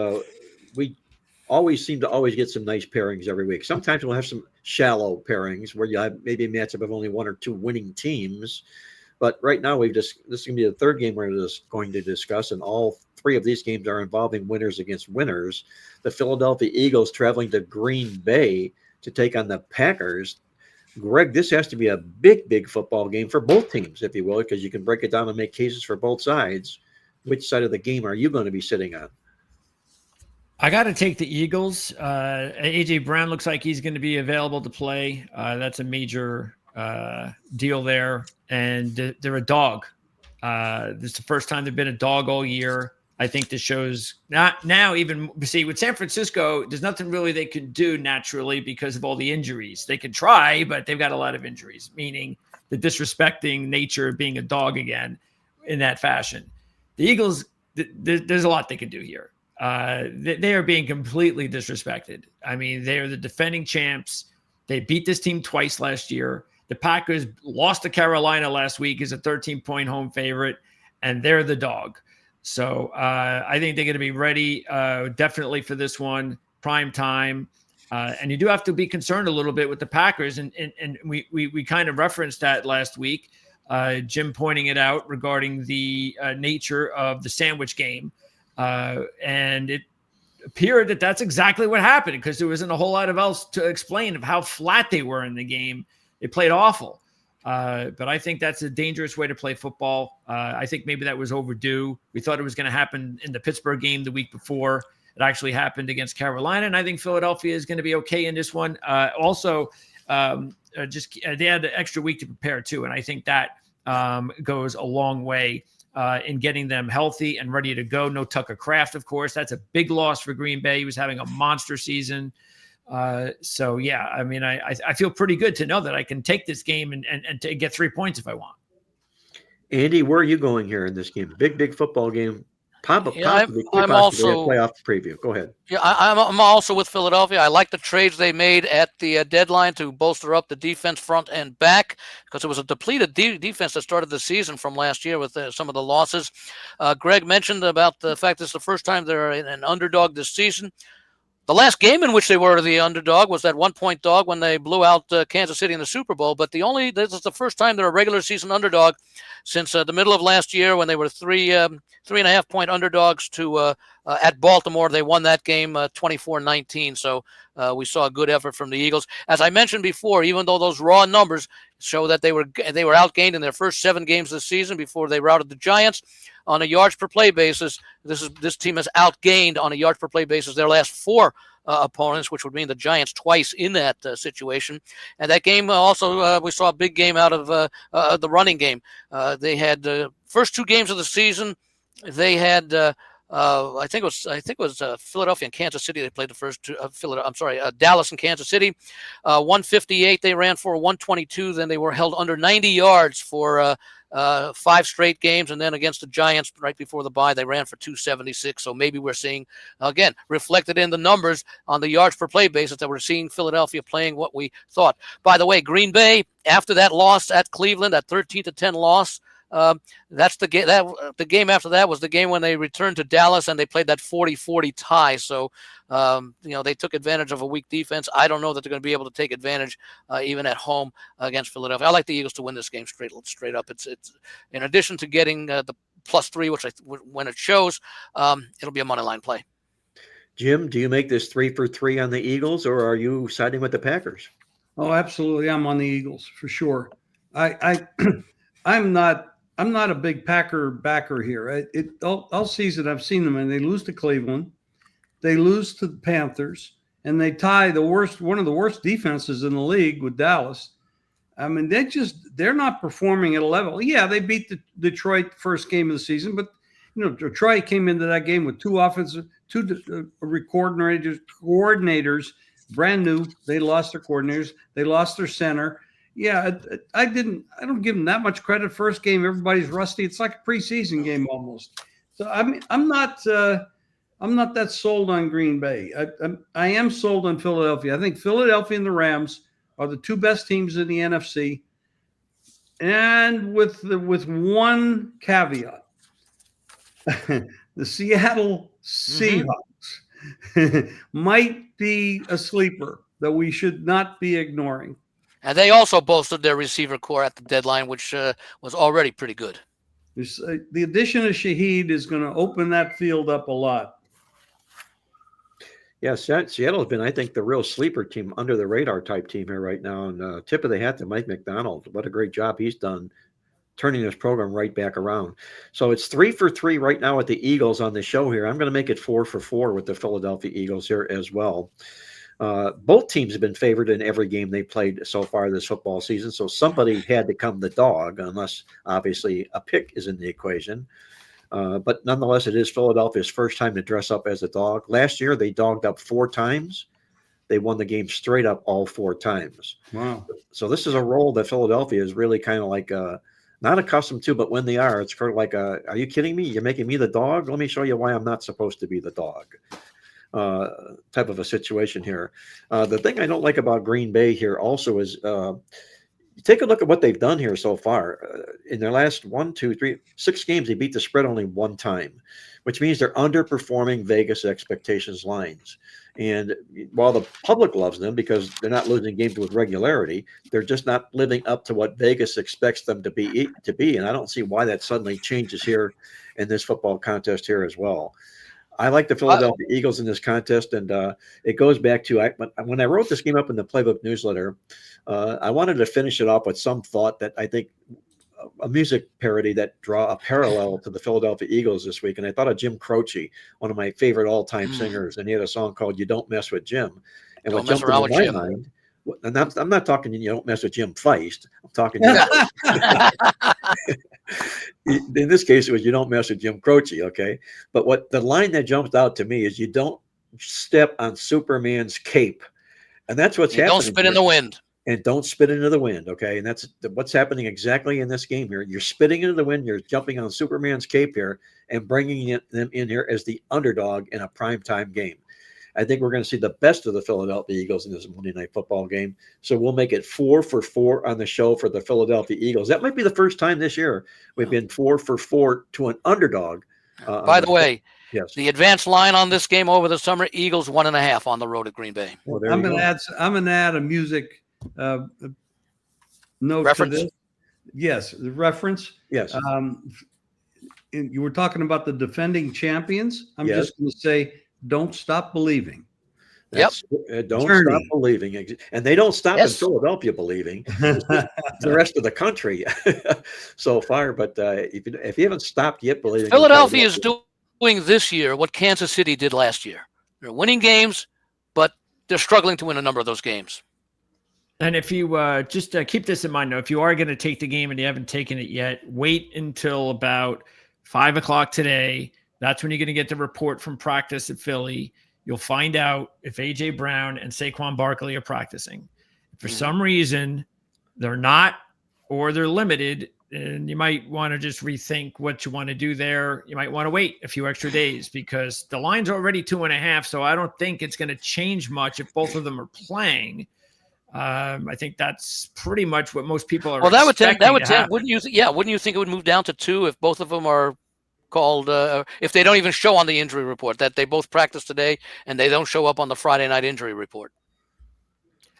we always seem to get some nice pairings every week. Sometimes we'll have some shallow pairings where you have maybe a matchup of only one or two winning teams. But right now, this is going to be the third game we're just going to discuss, and all three of these games are involving winners against winners. The Philadelphia Eagles traveling to Green Bay to take on the Packers. Greg, this has to be a big football game for both teams, if you will, because you can break it down and make cases for both sides. Which side of the game are you going to be sitting on? I got to take the Eagles. A.J. Brown looks like he's going to be available to play. That's a major deal there. And they're a dog. This is the first time they've been a dog all year. I think this shows not now even see with San Francisco, there's nothing really they can do naturally because of all the injuries. They can try, but they've got a lot of injuries, meaning the disrespecting nature of being a dog again in that fashion. The Eagles, there's a lot they can do here. They are being completely disrespected. I mean, they are the defending champs. They beat this team twice last year. The Packers lost to Carolina last week as a 13-point home favorite, and they're the dog. So I think they're going to be ready definitely for this one, prime time. And you do have to be concerned a little bit with the Packers. And we kind of referenced that last week, Jim pointing it out regarding the nature of the sandwich game. And it appeared that that's exactly what happened because there wasn't a whole lot of else to explain of how flat they were in the game. They played awful. But I think that's a dangerous way to play football. I think maybe that was overdue. We thought it was going to happen in the Pittsburgh game the week before. It actually happened against Carolina, and I think Philadelphia is going to be okay in this one. Also, they had an extra week to prepare too, and I think that goes a long way in getting them healthy and ready to go. No Tucker Kraft, of course. That's a big loss for Green Bay. He was having a monster season. So yeah, I mean, I feel pretty good to know that I can take this game and to get 3 points if I want. Andy, where are you going here in this game? Big football game. I'm also playoff preview. Go ahead. Yeah, I'm also with Philadelphia. I like the trades they made at the deadline to bolster up the defense front and back because it was a depleted defense that started the season from last year with some of the losses. Greg mentioned about the fact this is the first time they're an underdog this season. The last game in which they were the underdog was that 1-point dog when they blew out Kansas City in the Super Bowl. But this is the first time they're a regular season underdog since the middle of last year when they were 3.5-point underdogs to at Baltimore. They won that game 24-19. So we saw a good effort from the Eagles. As I mentioned before, even though those raw numbers show that they were outgained in their first 7 games this season before they routed the Giants, on a yards per play basis, this team has outgained on a yards per play basis their last 4 opponents, which would mean the Giants twice in that situation. And that game also, we saw a big game out of the running game. They had the first 2 games of the season. They had I think it was Philadelphia and Kansas City. They played the first 2. Dallas and Kansas City. 158 they ran for 122. Then they were held under 90 yards for 5 straight games, and then against the Giants right before the bye, they ran for 276. So maybe we're seeing, again, reflected in the numbers on the yards per play basis that we're seeing Philadelphia playing what we thought. By the way, Green Bay, after that loss at Cleveland, that 13-10 loss, that's the game. The game after that was the game when they returned to Dallas and they played that 40-40 tie. So, they took advantage of a weak defense. I don't know that they're going to be able to take advantage even at home against Philadelphia. I like the Eagles to win this game straight up. It's in addition to getting the +3, which when it shows, it'll be a money line play. Jim, do you make this 3 for 3 on the Eagles, or are you siding with the Packers? Oh, absolutely. I'm on the Eagles for sure. I I'm not a big Packer backer here. All season I've seen them, and they lose to Cleveland, they lose to the Panthers, and they tie one of the worst defenses in the league with Dallas. I mean, they're not performing at a level. Yeah, they beat the Detroit first game of the season, but Detroit came into that game with two coordinators, brand new. They lost their coordinators. They lost their center. Yeah, I don't give them that much credit. First game, everybody's rusty. It's like a preseason game almost. So I mean, I'm not that sold on Green Bay. I am sold on Philadelphia. I think Philadelphia and the Rams are the two best teams in the NFC, and with one caveat: the Seattle Seahawks might be a sleeper that we should not be ignoring. And they also bolstered their receiver core at the deadline, which was already pretty good. The addition of Shaheed is going to open that field up a lot. Yeah, Seattle's been, I think, the real sleeper team, under the radar type team here right now. And tip of the hat to Mike McDonald. What a great job he's done turning this program right back around. So it's 3 for 3 right now with the Eagles on the show here. I'm going to make it 4 for 4 with the Philadelphia Eagles here as well. Both teams have been favored in every game they played so far this football season. So somebody had to come the dog, unless obviously a pick is in the equation. But nonetheless, it is Philadelphia's first time to dress up as a dog. Last year, they dogged up 4 times. They won the game straight up all 4 times. Wow. So this is a role that Philadelphia is really kind of like not accustomed to, but when they are, it's kind of like, are you kidding me? You're making me the dog? Let me show you why I'm not supposed to be the dog. Type of a situation here. The thing I don't like about Green Bay here also is take a look at what they've done here so far. In their last 6 games, they beat the spread only 1 time, which means they're underperforming Vegas expectations lines. And while the public loves them because they're not losing games with regularity, they're just not living up to what Vegas expects them to be. And I don't see why that suddenly changes here in this football contest here as well. I like the Philadelphia Eagles in this contest, and it goes back to when I wrote this game up in the Playbook newsletter, I wanted to finish it off with some thought that I think a music parody that draw a parallel to the Philadelphia Eagles this week. And I thought of Jim Croce, one of my favorite all-time singers, and he had a song called "You Don't Mess with Jim." And what jumped into my mind, and I'm not talking "You Don't Mess with Jim" Feist. I'm talking. In this case, it was "You Don't Mess with Jim Croce." Okay, but what the line that jumps out to me is "You don't step on Superman's cape," and that's what's happening. Don't spit in the wind. And don't spit into the wind, okay? And that's what's happening exactly in this game here. You're spitting into the wind. You're jumping on Superman's cape here and bringing them in here as the underdog in a primetime game. I think we're going to see the best of the Philadelphia Eagles in this Monday Night Football game. So we'll make it 4 for 4 on the show for the Philadelphia Eagles. That might be the first time this year we've been 4 for 4 to an underdog. By the way, yes, the advanced line on this game over the summer, Eagles 1.5 on the road at Green Bay. Well, I'm going to add a music note reference? to this. Yes, the reference. Yes. You were talking about the defending champions. I'm just going to say, don't stop believing. Don't stop believing. And they don't stop in Philadelphia believing. The rest of the country so far. But if you haven't stopped yet believing. Philadelphia is doing this year what Kansas City did last year. They're winning games, but they're struggling to win a number of those games. And if you just keep this in mind, though, if you are going to take the game and you haven't taken it yet, wait until about 5 o'clock today. That's when you're going to get the report from practice at Philly. You'll find out if A.J. Brown and Saquon Barkley are practicing. If for some reason they're not, or they're limited, and you might want to just rethink what you want to do there. You might want to wait a few extra days because the line's already 2.5. So I don't think it's going to change much if both of them are playing. I think that's pretty much what most people are. Well, that would tend. Wouldn't you? Wouldn't you think it would move down to 2 if both of them are called? If they don't even show on the injury report that they both practiced today and they don't show up on the Friday night injury report.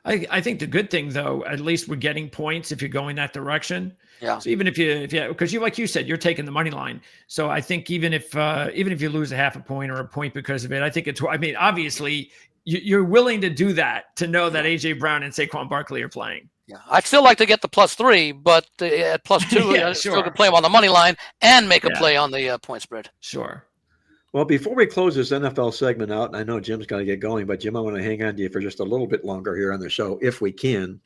I think the good thing, though, at least we're getting points if you're going that direction. Yeah. So even if you, because like you said, you're taking the money line. So I think even if you lose a half a point or a point because of it, I think obviously you're willing to do that to know that AJ Brown and Saquon Barkley are playing. Yeah, I'd still like to get the +3, but at +2, Yeah, I still sure. could play them on the money line and make a play on the point spread. Sure. Well, before we close this NFL segment out, and I know Jim's got to get going, but Jim, I want to hang on to you for just a little bit longer here on the show, if we can.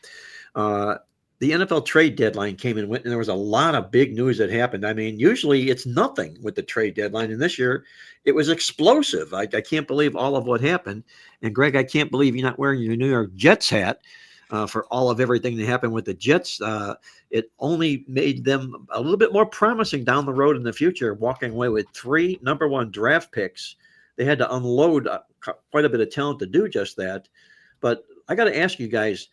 The NFL trade deadline came and went, and there was a lot of big news that happened. I mean, usually it's nothing with the trade deadline, and this year it was explosive. I can't believe all of what happened. And Greg, I can't believe you're not wearing your New York Jets hat for all of everything that happened with the Jets. It only made them a little bit more promising down the road in the future, walking away with 3 number 1 draft picks. They had to unload quite a bit of talent to do just that. But I got to ask you guys,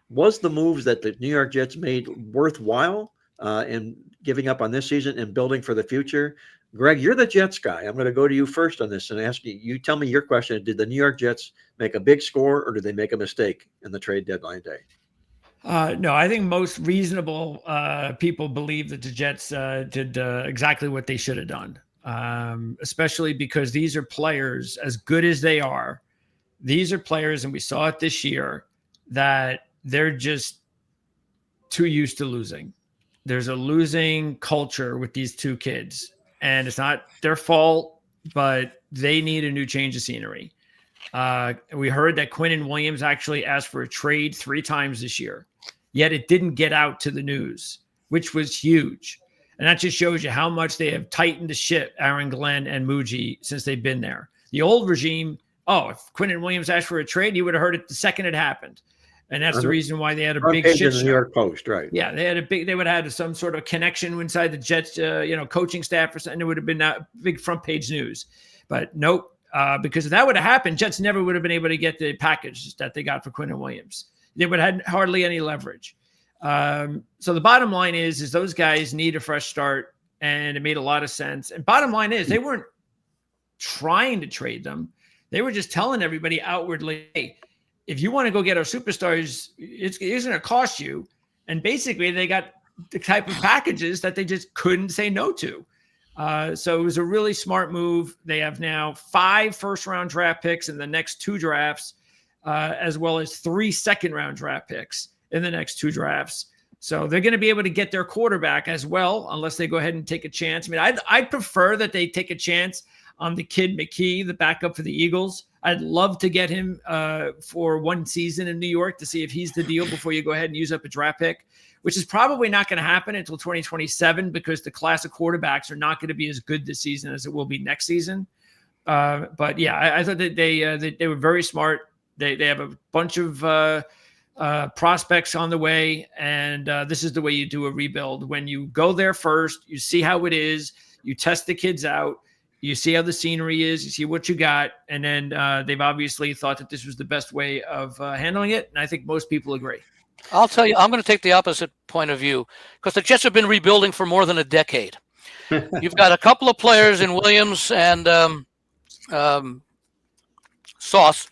was the moves that the New York Jets made worthwhile in giving up on this season and building for the future? Greg, you're the Jets guy. I'm going to go to you first on this and ask you, you tell me your question. Did the New York Jets make a big score, or did they make a mistake in the trade deadline day? No, I think most reasonable people believe that the Jets did exactly what they should have done, especially because these are players, as good as they are, these are players, and we saw it this year, that they're just too used to losing. There's a losing culture with these 2 kids, and it's not their fault, but they need a new change of scenery. We heard that Quinnen Williams actually asked for a trade 3 times this year, yet it didn't get out to the news, which was huge. And that just shows you how much they have tightened the ship, Aaron Glenn and Muji, since they've been there. The old regime, if Quinnen Williams asked for a trade, you would have heard it the second it happened. And that's the reason why they had a big shit show. New York Post, right? Yeah, they would have had some sort of connection inside the Jets, coaching staff or something. It would have been big front page news. But nope, because if that would have happened, Jets never would have been able to get the package that they got for Quinnen Williams. They would have had hardly any leverage. So the bottom line is those guys need a fresh start, and it made a lot of sense. And bottom line is they weren't trying to trade them. They were just telling everybody outwardly, hey, if you want to go get our superstars, it's going to cost you. And basically they got the type of packages that they just couldn't say no to. So it was a really smart move. They have now 5 first-round draft picks in the next 2 drafts, as well as 3 second-round draft picks in the next 2 drafts. So they're going to be able to get their quarterback as well, unless they go ahead and take a chance. I mean, I'd prefer that they take a chance on the kid McKee, the backup for the Eagles. I'd love to get him for 1 season in New York to see if he's the deal before you go ahead and use up a draft pick, which is probably not going to happen until 2027 because the class of quarterbacks are not going to be as good this season as it will be next season. But yeah, I thought that they were very smart. They have a bunch of prospects on the way, and this is the way you do a rebuild. When you go there first, you see how it is, you test the kids out, you see how the scenery is, you see what you got, and then they've obviously thought that this was the best way of handling it, and I think most people agree. I'll tell you, I'm going to take the opposite point of view because the Jets have been rebuilding for more than a decade. You've got a couple of players in Williams and Sauce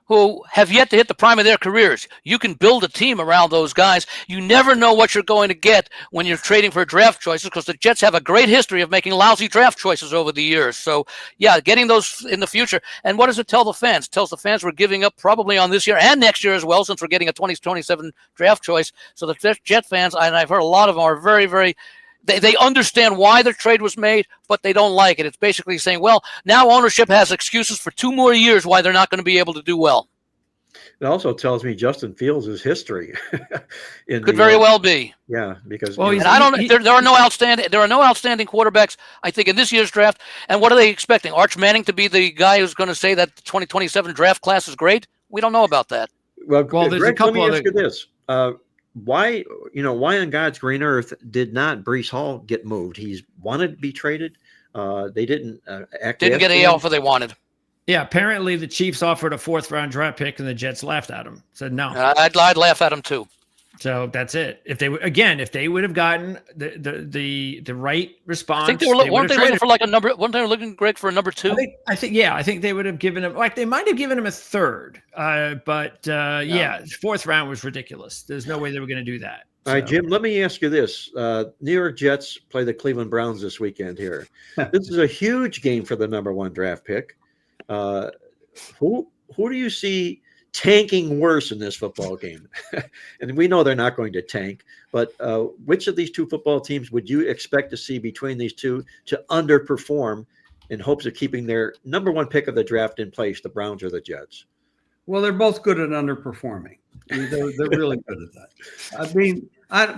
who have yet to hit the prime of their careers. You can build a team around those guys. You never know what you're going to get when you're trading for draft choices because the Jets have a great history of making lousy draft choices over the years. So, yeah, getting those in the future. And what does it tell the fans? It tells the fans we're giving up probably on this year and next year as well since we're getting a 2027 draft choice. So the Jet fans, and I've heard a lot of them, are very, very They understand why the trade was made, but they don't like it. It's basically saying, well, now ownership has excuses for 2 more years why they're not going to be able to do well. It also tells me Justin Fields' history. Could very well be. Yeah, because and I don't. There are no outstanding quarterbacks, I think, in this year's draft. And what are they expecting? Arch Manning to be the guy who's going to say that the 2027 draft class is great? We don't know about that. Well, there's Greg, a couple let me ask you this. Why on God's green earth did not Breece Hall get moved? He's wanted to be traded. They didn't didn't get the offer they wanted. Yeah, apparently the Chiefs offered a 4th round draft pick and the Jets laughed at him. Said no. I'd laugh at him too. So that's it. If they would have gotten the right response, I think weren't they looking for like a number? Weren't they looking, Greg, for a number 2? I think they would have given him, like, they might have given him a third. Fourth round was ridiculous. There's no way they were going to do that. All right, Jim, let me ask you this. New York Jets play the Cleveland Browns this weekend here. This is a huge game for the number 1 draft pick. Who do you see tanking worse in this football game? And we know they're not going to tank, but which of these 2 football teams would you expect to see between these 2 to underperform in hopes of keeping their number 1 pick of the draft in place, the Browns or the Jets? Well, they're both good at underperforming. They're really good at that. I mean,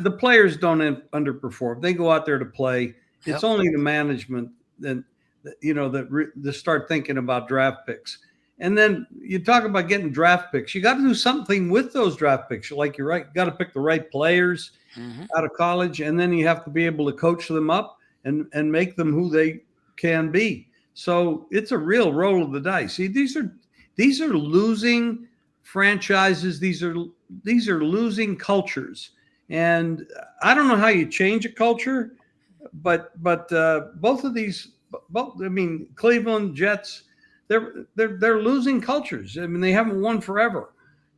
the players don't underperform. They go out there to play. It's only the management that start thinking about draft picks. And then you talk about getting draft picks. You got to do something with those draft picks. Like you're right, you got to pick the right players out of college, and then you have to be able to coach them up and make them who they can be. So it's a real roll of the dice. See, these are losing franchises. These are losing cultures, and I don't know how you change a culture, but both of these, Cleveland Jets, they're losing cultures. I mean, they haven't won forever,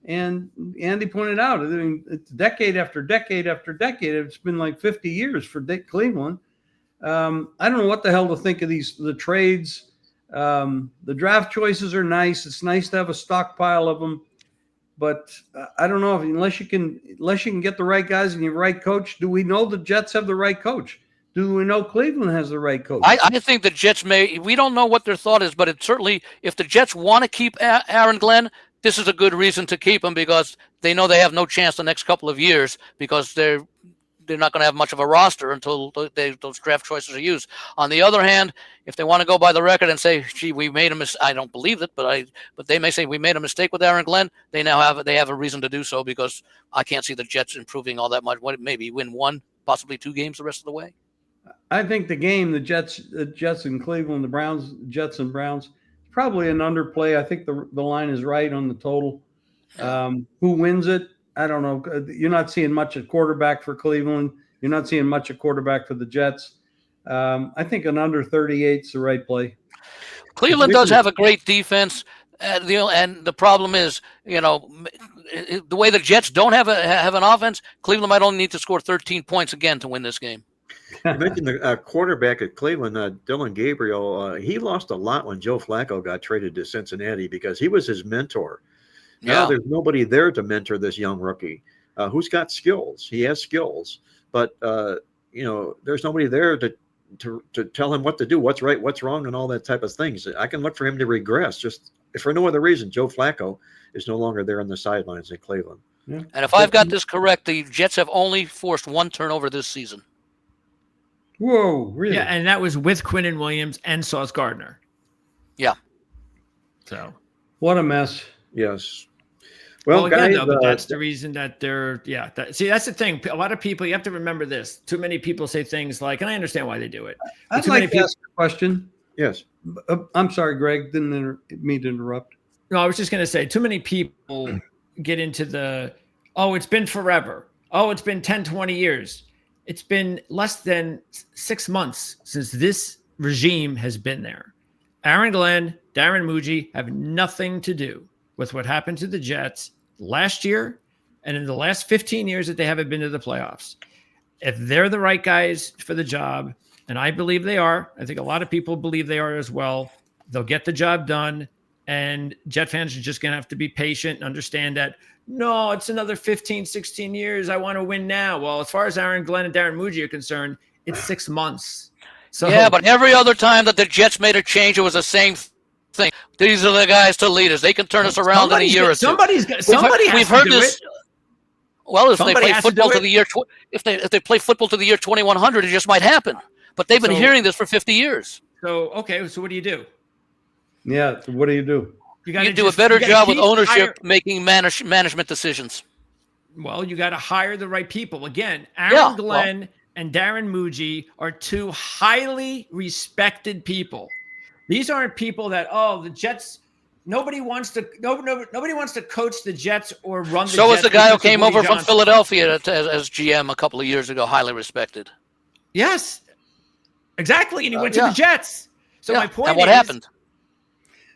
and Andy pointed out, I mean, it's decade after decade after decade. It's been like 50 years for Cleveland. I don't know what the hell to think of the trades. The draft choices are nice. It's nice to have a stockpile of them, but I don't know unless you can get the right guys and the right coach. Do we know the Jets have the right coach? Do we know Cleveland has the right coach? I think the Jets we don't know what their thought is, but it's certainly, if the Jets want to keep Aaron Glenn, this is a good reason to keep him, because they know they have no chance the next couple of years, because they're not going to have much of a roster until those draft choices are used. On the other hand, if they want to go by the record and say, "Gee, we made a mistake," I don't believe it, but they may say we made a mistake with Aaron Glenn. They have a reason to do so, because I can't see the Jets improving all that much. Maybe win 1, possibly 2 games the rest of the way. I think the game, the Jets and Cleveland, Jets and Browns, probably an underplay. I think the line is right on the total. Who wins it? I don't know. You're not seeing much at quarterback for Cleveland. You're not seeing much at quarterback for the Jets. I think an under 38 is the right play. Cleveland does have a great defense. And the problem is, the way the Jets don't have an offense, Cleveland might only need to score 13 points again to win this game. You mentioned the quarterback at Cleveland, Dylan Gabriel. He lost a lot when Joe Flacco got traded to Cincinnati, because he was his mentor. Now there's nobody there to mentor this young rookie who's got skills. He has skills, but there's nobody there to tell him what to do, what's right, what's wrong, and all that type of things. I can look for him to regress, just if for no other reason. Joe Flacco is no longer there on the sidelines in Cleveland. Yeah. And if I've got this correct, the Jets have only forced 1 turnover this season. Whoa, really? Yeah, and that was with Quinnen Williams and Sauce Gardner. Yeah. So what a mess. Yes. Well, guys, but that's the reason that that's the thing. A lot of people, you have to remember this. Too many people say things like, and I understand why they do it. I'd like to ask a question. Yes. I'm sorry, Greg. Didn't mean to interrupt. No, I was just going to say, too many people get into it's been forever. Oh, it's been 10, 20 years. It's been less than 6 months since this regime has been there. Aaron Glenn, Darren Muji have nothing to do with what happened to the Jets last year and in the last 15 years that they haven't been to the playoffs. If they're the right guys for the job, and I believe they are, I think a lot of people believe they are as well, they'll get the job done, and Jet fans are just going to have to be patient and understand that, no, it's another 15, 16 years. I want to win now. Well, as far as Aaron Glenn and Darren Muji are concerned, it's 6 months. So yeah, but every other time that the Jets made a change, it was the same thing. These are the guys to lead us. They can turn us around in a year or two. We've heard this. Well, if they play football to the year, if they play football to the year 2100, it just might happen. But they've been hearing this for 50 years. So what do you do? Yeah, what do you do? You do a better job with ownership making management decisions. Well, you got to hire the right people. Again, Aaron Glenn and Darren Muji are 2 highly respected people. These aren't people that, the Jets Nobody wants to coach the Jets or run the Jets. So was the guy who because of came Woody over from Johnson. Philadelphia as GM a couple of years ago, highly respected. Yes, exactly, and he went to yeah. the Jets. So Yeah. my point And what is, happened?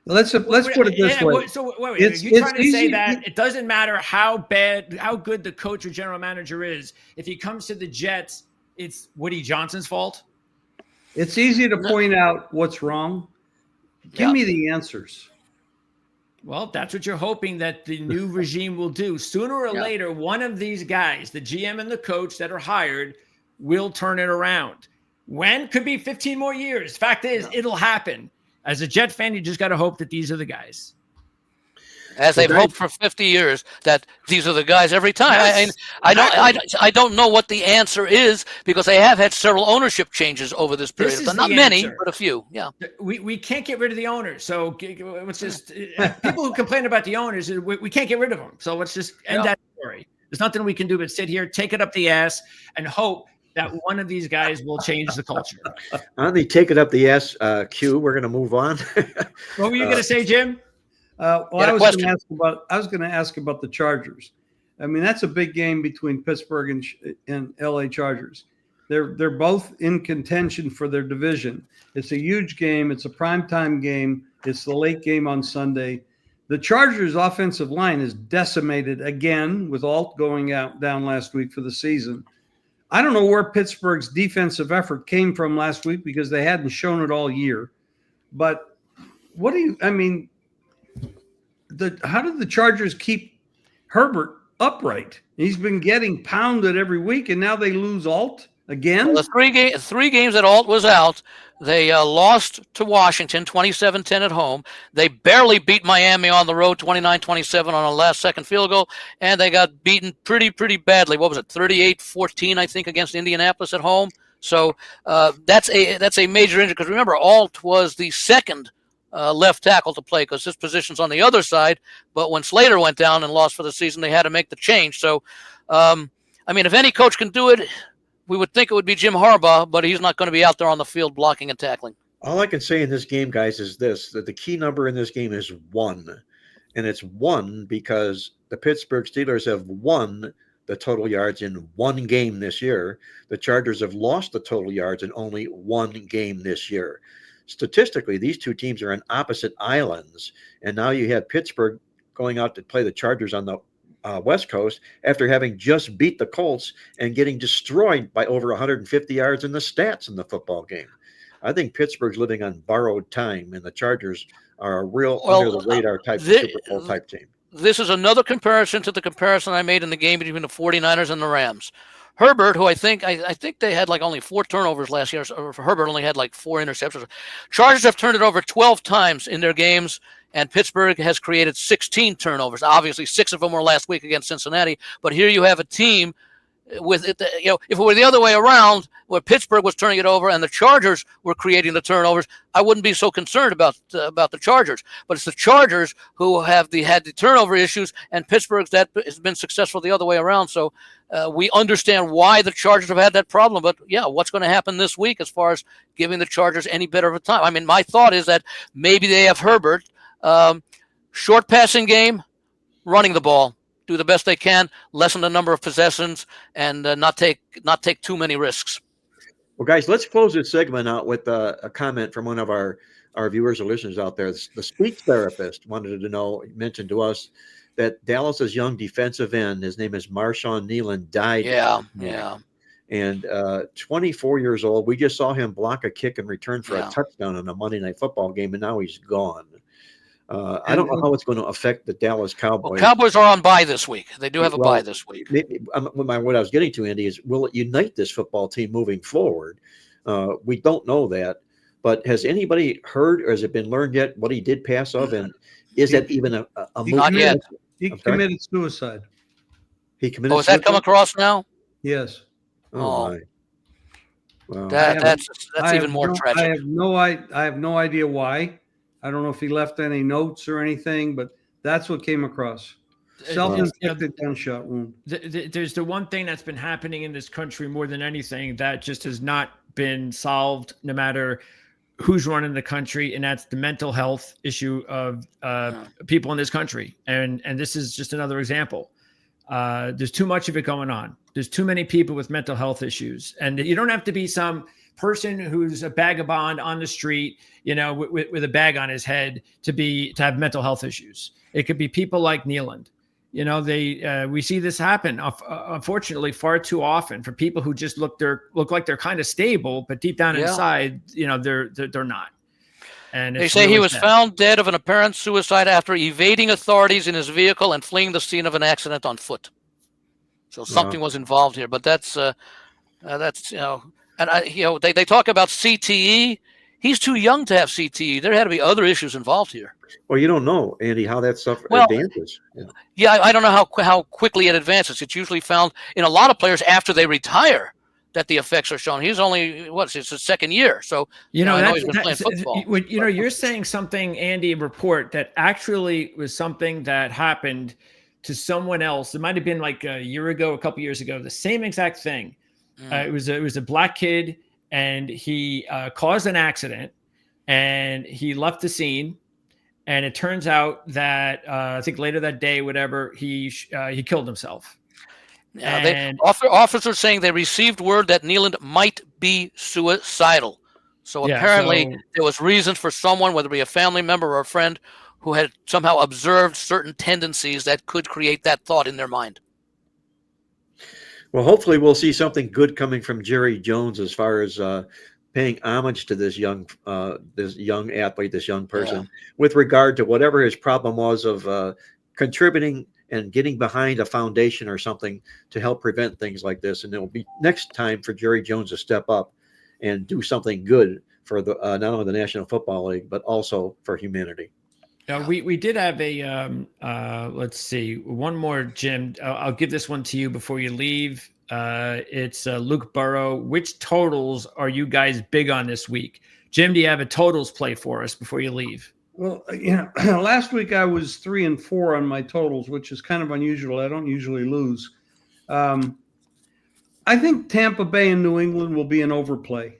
Let's put it this way. So wait, It's- you're trying it's to say easy- that it doesn't matter how good the coach or general manager is. If he comes to the Jets, it's Woody Johnson's fault. It's easy to point out what's wrong. Give me the answers. Well, that's what you're hoping that the new regime will do. Sooner or later, one of these guys, the GM and the coach that are hired, will turn it around. When? Could be 15 more years. Fact is, it'll happen. As a Jet fan, you just got to hope that these are the guys. As they've hoped for 50 years that these are the guys every time. Yes, I don't know what the answer is because they have had several ownership changes over this period. This is Not the many, answer. but a few. Yeah. We can't get rid of the owners. So let's just people who complain about the owners, we can't get rid of them. So let's just end that story. There's nothing we can do but sit here, take it up the ass, and hope that one of these guys will change the culture. On the take it up the ass cue, we're going to move on. What were you going to say, Jim? I was going to ask about the Chargers. I mean, that's a big game between Pittsburgh and LA Chargers. They're both in contention for their division. It's a huge game. It's a primetime game. It's the late game on Sunday. The Chargers' offensive line is decimated again with Alt going down last week for the season. I don't know where Pittsburgh's defensive effort came from last week because they hadn't shown it all year. But how did the Chargers keep Herbert upright? He's been getting pounded every week, and now they lose Alt again? Well, the three games that Alt was out, they lost to Washington 27-10 at home. They barely beat Miami on the road 29-27 on a last-second field goal, and they got beaten pretty badly. What was it, 38-14, I think, against Indianapolis at home? So that's a major injury because remember, Alt was the second left tackle to play because his position's on the other side. But when Slater went down and lost for the season, they had to make the change. So, if any coach can do it, we would think it would be Jim Harbaugh, but he's not going to be out there on the field blocking and tackling. All I can say in this game, guys, is this, that the key number in this game is 1. And it's 1 because the Pittsburgh Steelers have won the total yards in one game this year. The Chargers have lost the total yards in only one game this year. Statistically, these two teams are on opposite islands. And now you have Pittsburgh going out to play the Chargers on the West Coast after having just beat the Colts and getting destroyed by over 150 yards in the stats in the football game. I think Pittsburgh's living on borrowed time, and the Chargers are a real under the radar type Super Bowl type team. This is another comparison to the comparison I made in the game between the 49ers and the Rams. Herbert, who I think they had like only 4 turnovers last year, or Herbert only had like 4 interceptions. Chargers have turned it over 12 times in their games, and Pittsburgh has created 16 turnovers. Obviously, 6 of them were last week against Cincinnati, but here you have a team with it. If it were the other way around, where Pittsburgh was turning it over and the Chargers were creating the turnovers, I wouldn't be so concerned about the Chargers. But it's the Chargers who have had the turnover issues, and Pittsburgh's that has been successful the other way around. So we understand why the Chargers have had that problem. But yeah, what's going to happen this week as far as giving the Chargers any better of a time? I mean, my thought is that maybe they have Herbert, short passing game, running the ball. Do the best they can, lessen the number of possessions, and not take too many risks. Well, guys, let's close this segment out with a comment from one of our viewers or listeners out there. The speech therapist mentioned to us that Dallas's young defensive end, his name is Marshawn Nealon, died. Yeah. And 24 years old. We just saw him block a kick in return for a touchdown in a Monday Night Football game, and now he's gone. I don't know how it's going to affect the Dallas Cowboys. Well, Cowboys are on bye this week. They do have a bye this week. What I was getting to, Andy, is will it unite this football team moving forward? We don't know that. But has anybody heard or has it been learned yet what he did pass of? And is that even a move? Not yet. He committed suicide. He committed has that come across now? Yes. Oh, my. Wow. That's even more tragic. I have no idea why. I don't know if he left any notes or anything, but that's what came across. Self-inflicted gunshot wound. There's the one thing that's been happening in this country more than anything that just has not been solved, no matter who's running the country, and that's the mental health issue of people in this country. And this is just another example. There's too much of it going on. There's too many people with mental health issues, and you don't have to be some person who's a vagabond on the street, with a bag on his head to have mental health issues. It could be people like Nealand. We see this happen, unfortunately, far too often for people who just look like they're kind of stable, but deep down inside, they're not. And they say he was found dead of an apparent suicide after evading authorities in his vehicle and fleeing the scene of an accident on foot. So something was involved here, but that's and they talk about CTE. He's too young to have CTE. There had to be other issues involved here. Well, you don't know, Andy, how that stuff advances. Yeah, I don't know how quickly it advances. It's usually found in a lot of players after they retire that the effects are shown. He's only it's his second year, so I know he's been playing football. You're saying something, Andy, report that actually was something that happened to someone else. It might have been like a year ago, a couple years ago. The same exact thing. It was a black kid, and he caused an accident, and he left the scene. And it turns out that I think later that day, whatever, he killed himself. Officers saying they received word that Nealand might be suicidal. So apparently there was reasons for someone, whether it be a family member or a friend, who had somehow observed certain tendencies that could create that thought in their mind. Well, hopefully we'll see something good coming from Jerry Jones as far as paying homage to this young athlete, this young person, with regard to whatever his problem was of contributing and getting behind a foundation or something to help prevent things like this. And it will be next time for Jerry Jones to step up and do something good for the not only the National Football League, but also for humanity. We did have a, let's see, one more, Jim. I'll give this one to you before you leave. It's Luke Burrow. Which totals are you guys big on this week? Jim, do you have a totals play for us before you leave? Well, last week I was 3-4 on my totals, which is kind of unusual. I don't usually lose. I think Tampa Bay and New England will be an overplay.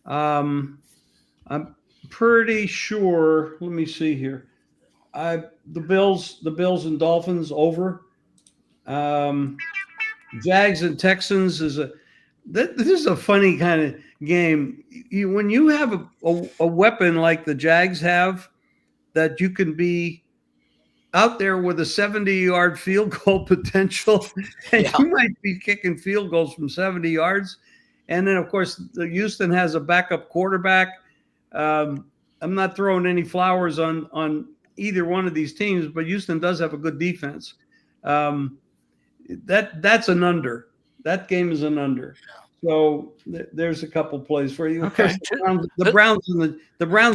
I'm pretty sure. Let me see here. The Bills and Dolphins over. Jags and Texans this is a funny kind of game. When you have a weapon like the Jags have, that you can be out there with a 70-yard field goal potential, and you might be kicking field goals from 70 yards. And then, of course, Houston has a backup quarterback. I'm not throwing any flowers on either one of these teams, but Houston does have a good defense. That's an under. That game is an under. So there's a couple plays for you. Okay. The Browns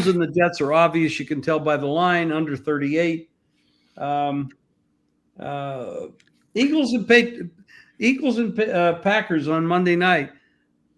and the Jets are obvious. You can tell by the line, under 38. Eagles and Packers on Monday night.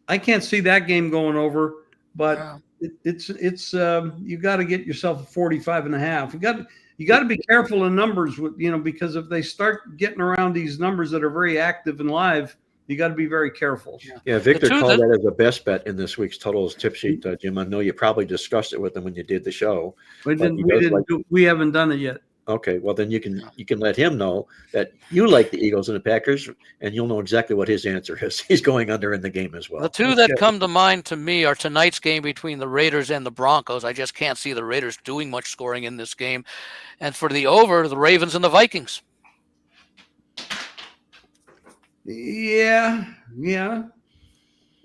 I can't see that game going over, but it's you got to get yourself a 45.5. You got to be careful in numbers because if they start getting around these numbers that are very active and live, you got to be very careful. Yeah, Victor called that as a best bet in this week's totals tip sheet, Jim. I know you probably discussed it with him when you did the show. We haven't done it yet. Okay, well then you can let him know that you like the Eagles and the Packers, and you'll know exactly what his answer is. He's going under in the game as well. The two that come to mind to me are tonight's game between the Raiders and the Broncos. I just can't see the Raiders doing much scoring in this game. And for the over, the Ravens and the Vikings. Yeah.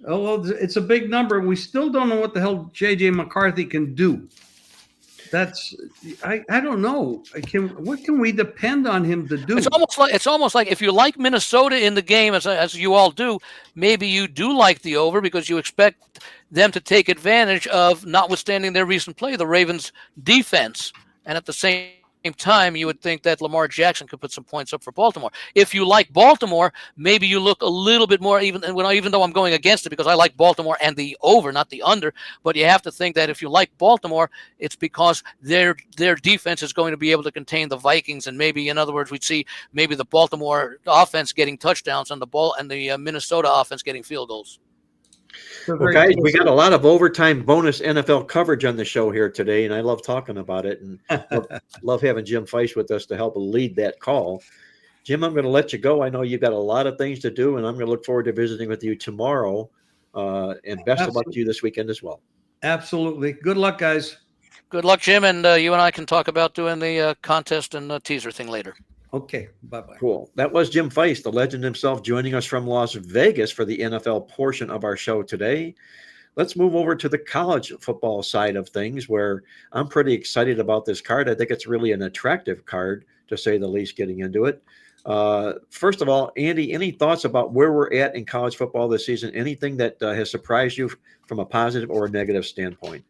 Oh, it's a big number. We still don't know what the hell J.J. McCarthy can do. I don't know. What can we depend on him to do? It's almost like if you like Minnesota in the game, as you all do, maybe you do like the over because you expect them to take advantage of, notwithstanding their recent play, the Ravens' defense, and at the same time, you would think that Lamar Jackson could put some points up for Baltimore. If you like Baltimore, maybe you look a little bit more, even though I'm going against it because I like Baltimore and the over, not the under. But you have to think that if you like Baltimore, it's because their defense is going to be able to contain the Vikings, and maybe, in other words, we'd see maybe the Baltimore offense getting touchdowns and the Minnesota offense getting field goals. Well, guys, we got a lot of overtime bonus NFL coverage on the show here today, and I love talking about it, and love having Jim Feist with us to help lead that call. Jim, I'm going to let you go. I know you've got a lot of things to do, and I'm going to look forward to visiting with you tomorrow. And best of luck to you this weekend as well. Absolutely. Good luck, guys. Good luck, Jim, and you and I can talk about doing the contest and teaser thing later. Okay, bye-bye. Cool. That was Jim Feist, the legend himself, joining us from Las Vegas for the NFL portion of our show today. Let's move over to the college football side of things, where I'm pretty excited about this card. I think it's really an attractive card, to say the least, getting into it. First of all, Andy, any thoughts about where we're at in college football this season? Anything that has surprised you from a positive or a negative standpoint?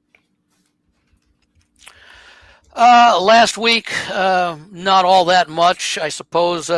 Last week, not all that much, I suppose.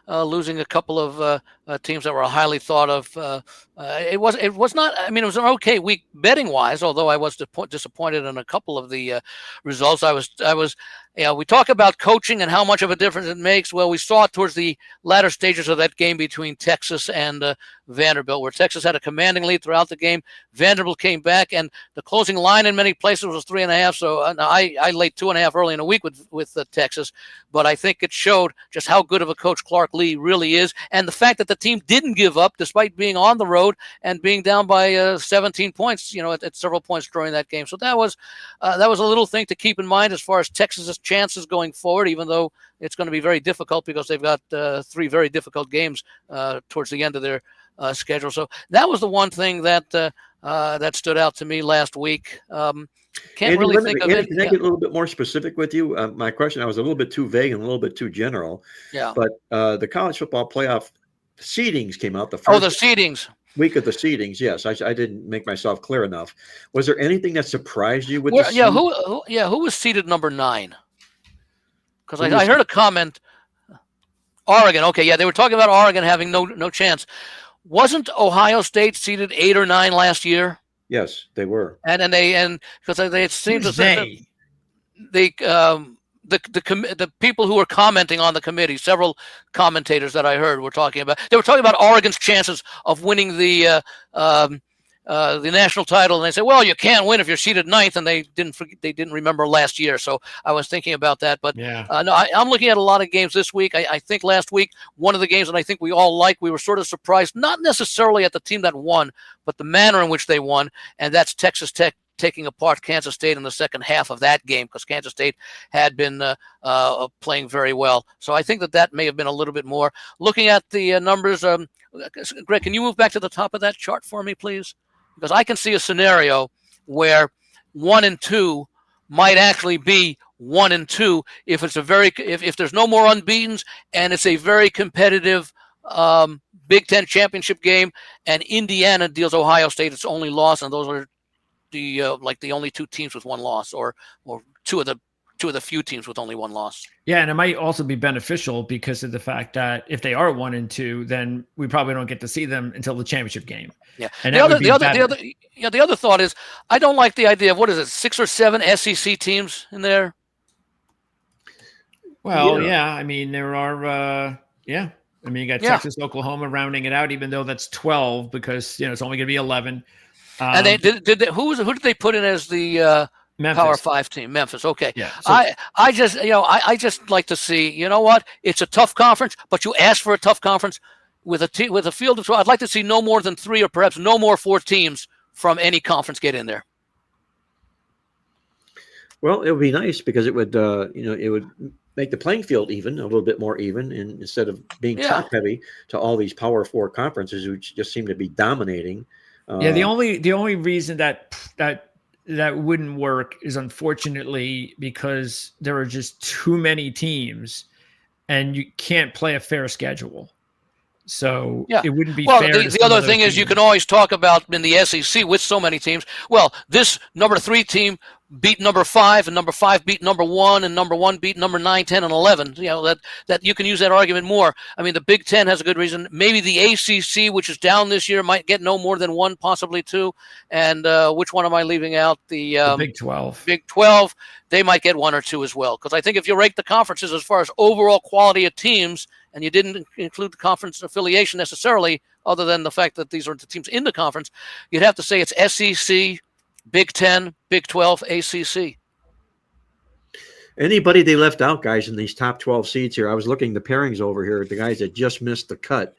Losing a couple of teams that were highly thought of. It was not. I mean, it was an okay week betting wise. Although I was disappointed in a couple of the results. I was. We talk about coaching and how much of a difference it makes. Well, we saw it towards the latter stages of that game between Texas and Vanderbilt, where Texas had a commanding lead throughout the game. Vanderbilt came back, and the closing line in many places was 3.5. So I laid 2.5 early in the week with Texas, but I think it showed just how good of a coach Clark Lee really is, and the fact that the team didn't give up despite being on the road and being down by 17 points, at several points during that game. So that was a little thing to keep in mind as far as Texas's chances going forward, even though it's going to be very difficult because they've got 3 very difficult games towards the end of their schedule. So that was the one thing that stood out to me last week. Can't really think of it. Can I get a little bit more specific with you? My question, I was a little bit too vague and a little bit too general. Yeah. But the college football playoff seedings came out the seedings. Week of the seedings. Yes, I didn't make myself clear enough. Was there anything that surprised you with who was seeded number 9? Because I heard a comment. Oregon. Okay, yeah, they were talking about Oregon having no chance. Wasn't Ohio State seeded 8 or 9 last year? Yes, they were. And because they seemed to say the people who were commenting on the committee, several commentators that I heard were talking about. They were talking about Oregon's chances of winning the national title, and they said, "Well, you can't win if you're seeded 9th," and they didn't remember last year. So I was thinking about that, but no, I'm looking at a lot of games this week. I think last week one of the games that I think we all liked, we were sort of surprised, not necessarily at the team that won, but the manner in which they won, and that's Texas Tech taking apart Kansas State in the second half of that game, because Kansas State had been playing very well. So I think that may have been a little bit more. Looking at the numbers, Greg, can you move back to the top of that chart for me, please? Because I can see a scenario where 1 and 2 might actually be 1 and 2 if it's if there's no more unbeatens and it's a very competitive Big Ten championship game, and Indiana deals Ohio State its only loss, and those are the only 2 teams with 1 loss, or two of the few teams with only 1 loss. Yeah, and it might also be beneficial because of the fact that if they are 1 and 2, then we probably don't get to see them until the championship game. Yeah, and the other thought is, I don't like the idea of 6 or 7 SEC teams in there. Well, yeah, I mean there are, I mean you got Texas, Oklahoma rounding it out, even though that's 12 because it's only going to be 11. And they who did they put in as the Memphis. Power 5 team? Memphis. Okay. Yeah. So, I just like to see, what? It's a tough conference, but you ask for a tough conference with a field of 12. I'd like to see no more than 3 or perhaps no more 4 teams from any conference get in there. Well, it would be nice because it would, it would make the playing field a little bit more even, and instead of being top heavy to all these Power 4 conferences, which just seem to be dominating. The only reason that wouldn't work is unfortunately because there are just too many teams, and you can't play a fair schedule. So it wouldn't be fair. The other thing is you can always talk about in the SEC with so many teams. Well, this number 3 team beat number 5, and number 5 beat number 1, and number 1 beat number 9, 10, and 11. That you can use that argument more. I mean, the Big Ten has a good reason. Maybe the ACC, which is down this year, might get no more than 1, possibly 2. And which one am I leaving out? The Big 12. Big 12. They might get 1 or 2 as well. Because I think if you rank the conferences as far as overall quality of teams, and you didn't include the conference affiliation necessarily, other than the fact that these are the teams in the conference, you'd have to say it's SEC, Big 10, Big 12, ACC. Anybody they left out, guys, in these top 12 seeds here? I was looking the pairings over here, the guys that just missed the cut.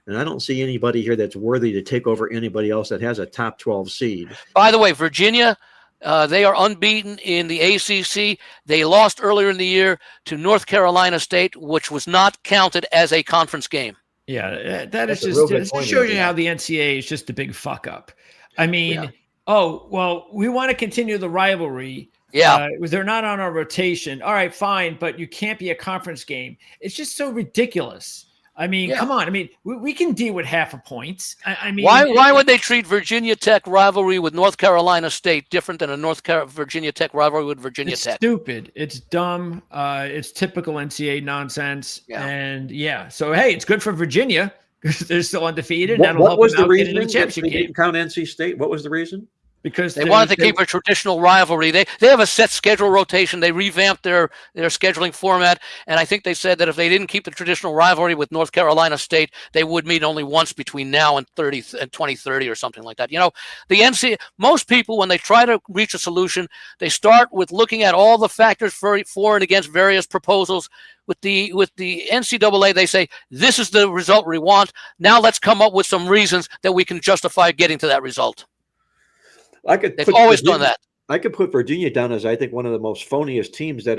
And I don't see anybody here that's worthy to take over anybody else that has a top 12 seed. By the way, Virginia, they are unbeaten in the ACC. They lost earlier in the year to North Carolina State, which was not counted as a conference game. Yeah, That's it point shows there, you how the NCAA is just a big fuck up. I mean, oh, well, we want to continue the rivalry. Yeah. They're not on our rotation. All right, fine, but you can't be a conference game. It's just so ridiculous. I mean, come on. I mean, we can deal with half a point. I mean, why would they treat Virginia Tech rivalry with North Carolina State different than Virginia Tech rivalry with Virginia Tech? Stupid. It's dumb. It's typical NCAA nonsense. Yeah. And so hey, it's good for Virginia because they're still undefeated. What was the reason the they championship game. didn't count NC State? What was the reason? Because they wanted to keep a traditional rivalry. They have a set schedule rotation. They revamped their scheduling format, and I think they said that if they didn't keep the traditional rivalry with North Carolina State, they would meet only once between now and 2030 or something like that. You know, most people, when they try to reach a solution, they start with looking at all the factors for and against various proposals. With the NCAA, they say, this is the result we want. Now let's come up with some reasons that we can justify getting to that result. They've always done that. I could put Virginia down as, I think, one of the most phoniest teams that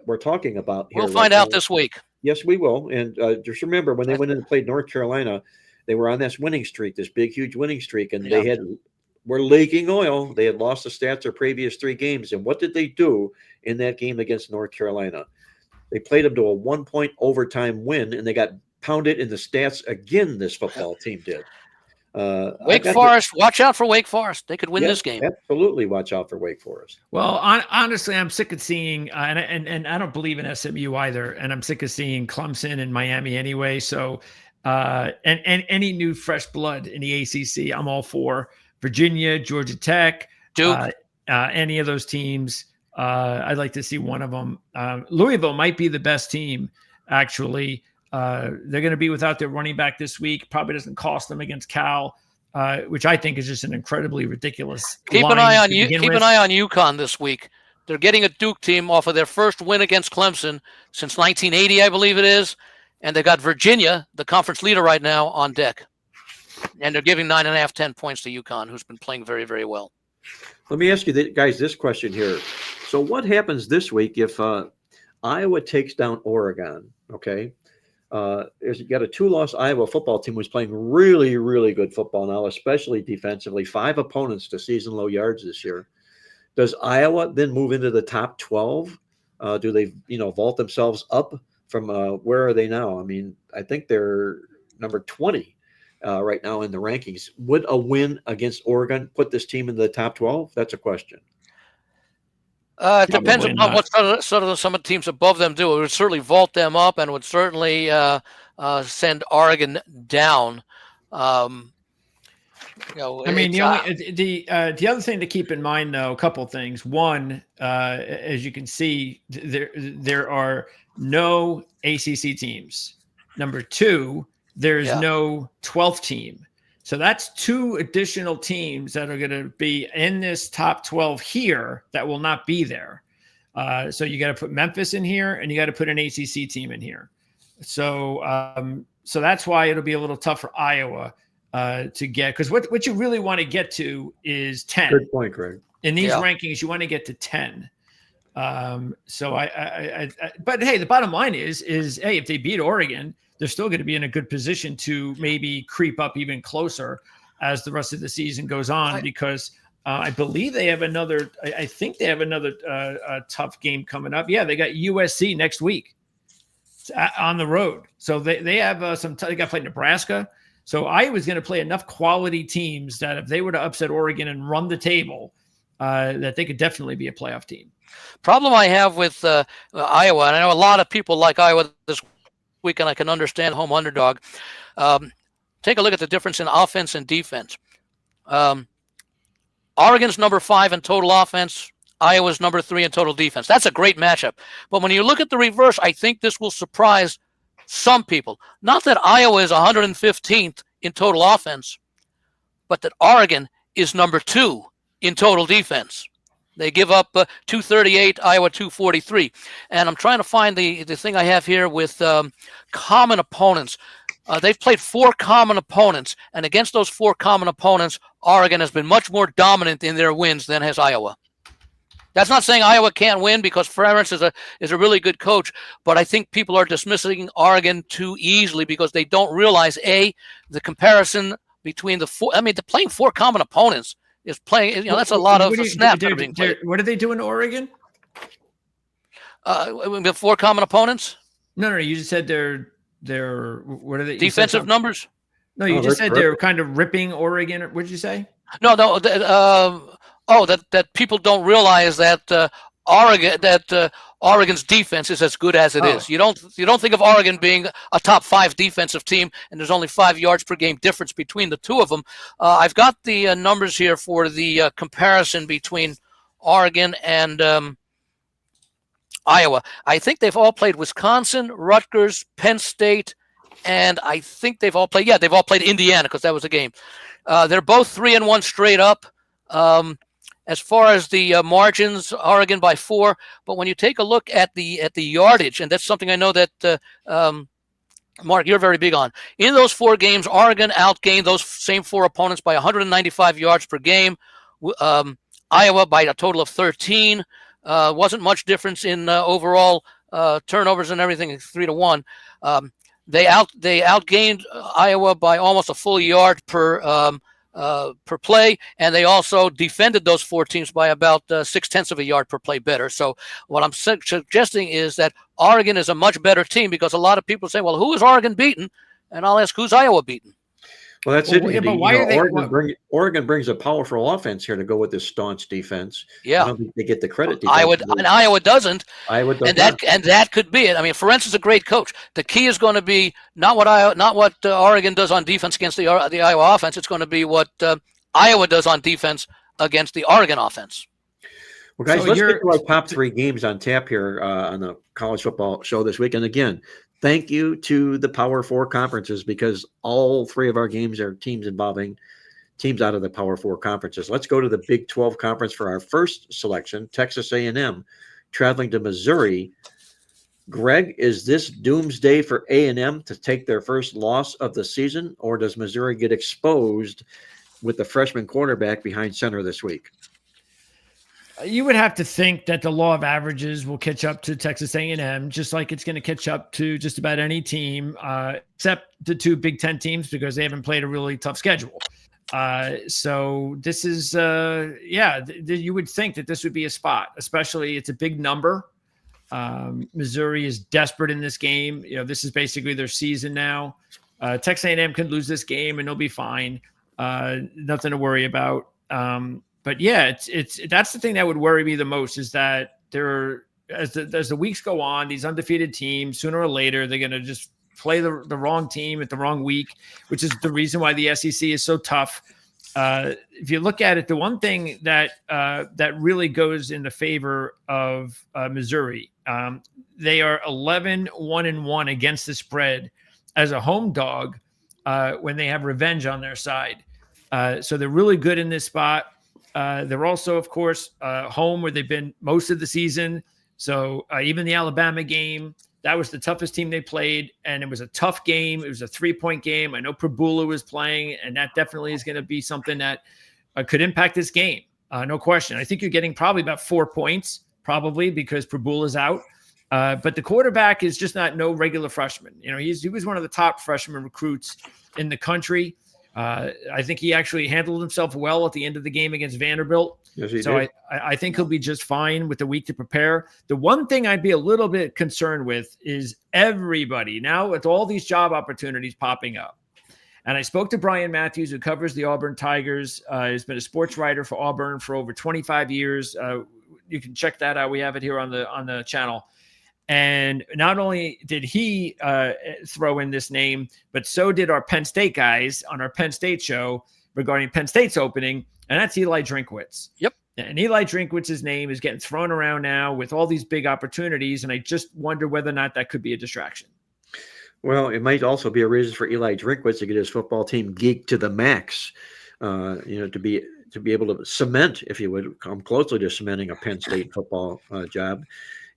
we're talking about here. We'll find out this week. Yes, we will. And just remember, when they went in and played North Carolina, they were on this winning streak, this big, huge winning streak, and they were leaking oil. They had lost the stats their previous 3 games. And what did they do in that game against North Carolina? They played them to a 1-point overtime win, and they got pounded in the stats again, this football team did. Wake Forest, watch out for Wake Forest. They could win this game. Absolutely, watch out for Wake Forest. Well, honestly, I'm sick of seeing, and I don't believe in SMU either, and I'm sick of seeing Clemson and Miami anyway. So, and any new fresh blood in the ACC, I'm all for. Virginia, Georgia Tech, Duke, any of those teams. I'd like to see one of them. Louisville might be the best team, actually. They're going to be without their running back this week. Probably doesn't cost them against Cal, which I think is just an incredibly ridiculous. Keep an eye on you. Keep an eye on UConn this week. They're getting a Duke team off of their first win against Clemson since 1980, I believe it is, and they got Virginia, the conference leader right now, on deck, and they're giving 9.5, 10 points to UConn, who's been playing very, very well. Let me ask you guys this question here. So, what happens this week if Iowa takes down Oregon? Okay. You got a 2-loss Iowa football team who's playing really, really good football now, especially defensively. 5 opponents to season low yards this year. Does Iowa then move into the top 12? Do they, vault themselves up from where are they now? I mean, I think they're number 20 right now in the rankings. Would a win against Oregon put this team in the top 12? That's a question. It depends upon what some of the teams above them do. It would certainly vault them up and would certainly send Oregon down. I mean, the other thing to keep in mind, though, a couple of things. One, as you can see, there are no ACC teams. Number 2, there's no 12th team. So that's 2 additional teams that are going to be in this top 12 here that will not be there. So you got to put Memphis in here, and you got to put an ACC team in here. So so that's why it'll be a little tough for Iowa to get, because what you really want to get to is 10. Good point, Greg. In these rankings, you want to get to 10. So but hey, the bottom line is hey, if they beat Oregon, they're still going to be in a good position to maybe creep up even closer as the rest of the season goes on, because I believe they have another. I think they have another tough game coming up. Yeah, they got USC next week on the road, so they have they got to play Nebraska. So Iowa's going to play enough quality teams that if they were to upset Oregon and run the table, that they could definitely be a playoff team. Problem I have with Iowa, and I know a lot of people like Iowa this week, and I can understand home underdog. Take a look at the difference in offense and defense. Oregon's number 5 in total offense. Iowa's number 3 in total defense. That's a great matchup. But when you look at the reverse, I think this will surprise some people. Not that Iowa is 115th in total offense, but that Oregon is number 2 in total defense. They give up 238, Iowa 243. And I'm trying to find the thing I have here with common opponents. They've played 4 common opponents, and against those 4 common opponents, Oregon has been much more dominant in their wins than has Iowa. That's not saying Iowa can't win, because Ferentz is a really good coach, but I think people are dismissing Oregon too easily because they don't realize, the comparison between the 4. I mean, they're playing 4 common opponents. Is playing, that's a lot of snaps that are being played. What are they doing to Oregon? The 4 common opponents? No. You just said they're what are they? Defensive numbers? No, you just said they're kind of ripping Oregon. What did you say? No. That people don't realize that Oregon's defense is as good as it is. You don't think of Oregon being a top 5 defensive team, and there's only 5 yards per game difference between the 2 of them. I've got the numbers here for the comparison between Oregon and Iowa. I think they've all played Wisconsin, Rutgers, Penn State, and I think they've all played Indiana, because that was a game. They're both 3-1 straight up. As far as the margins, Oregon by 4. But when you take a look at the yardage, and that's something I know that Mark, you're very big on. In those 4 games, Oregon outgained those same 4 opponents by 195 yards per game. Iowa by a total of 13. Wasn't much difference in overall turnovers and everything, 3-1. They outgained Iowa by almost a full yard per play, and they also defended those 4 teams by about 0.6 of a yard per play better. So what I'm suggesting is that Oregon is a much better team, because a lot of people say, well, who is Oregon beaten? And I'll ask, who's Iowa beaten? Well, that's it. Yeah, but why are Oregon brings a powerful offense here to go with this staunch defense. Yeah, I don't think they get the credit. Iowa doesn't. Iowa does and that could be it. I mean, Ferentz is a great coach. The key is going to be not what Oregon does on defense against the Iowa offense. It's going to be what Iowa does on defense against the Oregon offense. Well, guys, let's get to our top 3 games on tap here on the college football show this week. And again, thank you to the Power 4 conferences, because all 3 of our games are teams involving teams out of the Power 4 conferences. Let's go to the Big 12 conference for our first selection, Texas A&M, traveling to Missouri. Greg, is this doomsday for A&M to take their first loss of the season, or does Missouri get exposed with the freshman quarterback behind center this week? You would have to think that the law of averages will catch up to Texas A&M, just like it's going to catch up to just about any team, except the 2 Big Ten teams, because they haven't played a really tough schedule. So this is, you would think that this would be a spot, especially it's a big number. Missouri is desperate in this game. This is basically their season now. Texas A&M can lose this game and they'll be fine. Nothing to worry about. But yeah, it's that's the thing that would worry me the most, is that as the weeks go on, these undefeated teams, sooner or later, they're going to just play the wrong team at the wrong week, which is the reason why the SEC is so tough. If you look at it, the one thing that really goes in the favor of Missouri, they are 11-1-1 against the spread as a home dog when they have revenge on their side. So they're really good in this spot. They're also, of course, home where they've been most of the season. So even the Alabama game, that was the toughest team they played, and it was a tough game. It was a 3-point game. I know Prabula was playing, and that definitely is going to be something that could impact this game. No question. I think you're getting probably about 4 points, probably, because Prabula's out. But the quarterback is just no regular freshman. He was one of the top freshman recruits in the country. I think he actually handled himself well at the end of the game against Vanderbilt. Yes, he so did. I think he'll be just fine with the week to prepare. The one thing I'd be a little bit concerned with is everybody now with all these job opportunities popping up. And I spoke to Brian Matthews, who covers the Auburn Tigers. He's been a sports writer for Auburn for over 25 years. You can check that out. We have it here on the channel. And not only did he throw in this name, but so did our Penn State guys on our Penn State show regarding Penn State's opening, and that's Eli Drinkwitz. Yep. And Eli Drinkwitz's name is getting thrown around now with all these big opportunities, and I just wonder whether or not that could be a distraction. Well, it might also be a reason for Eli Drinkwitz to get his football team geeked to the max. To be able to cement, if you would, come closely to cementing a Penn State football job.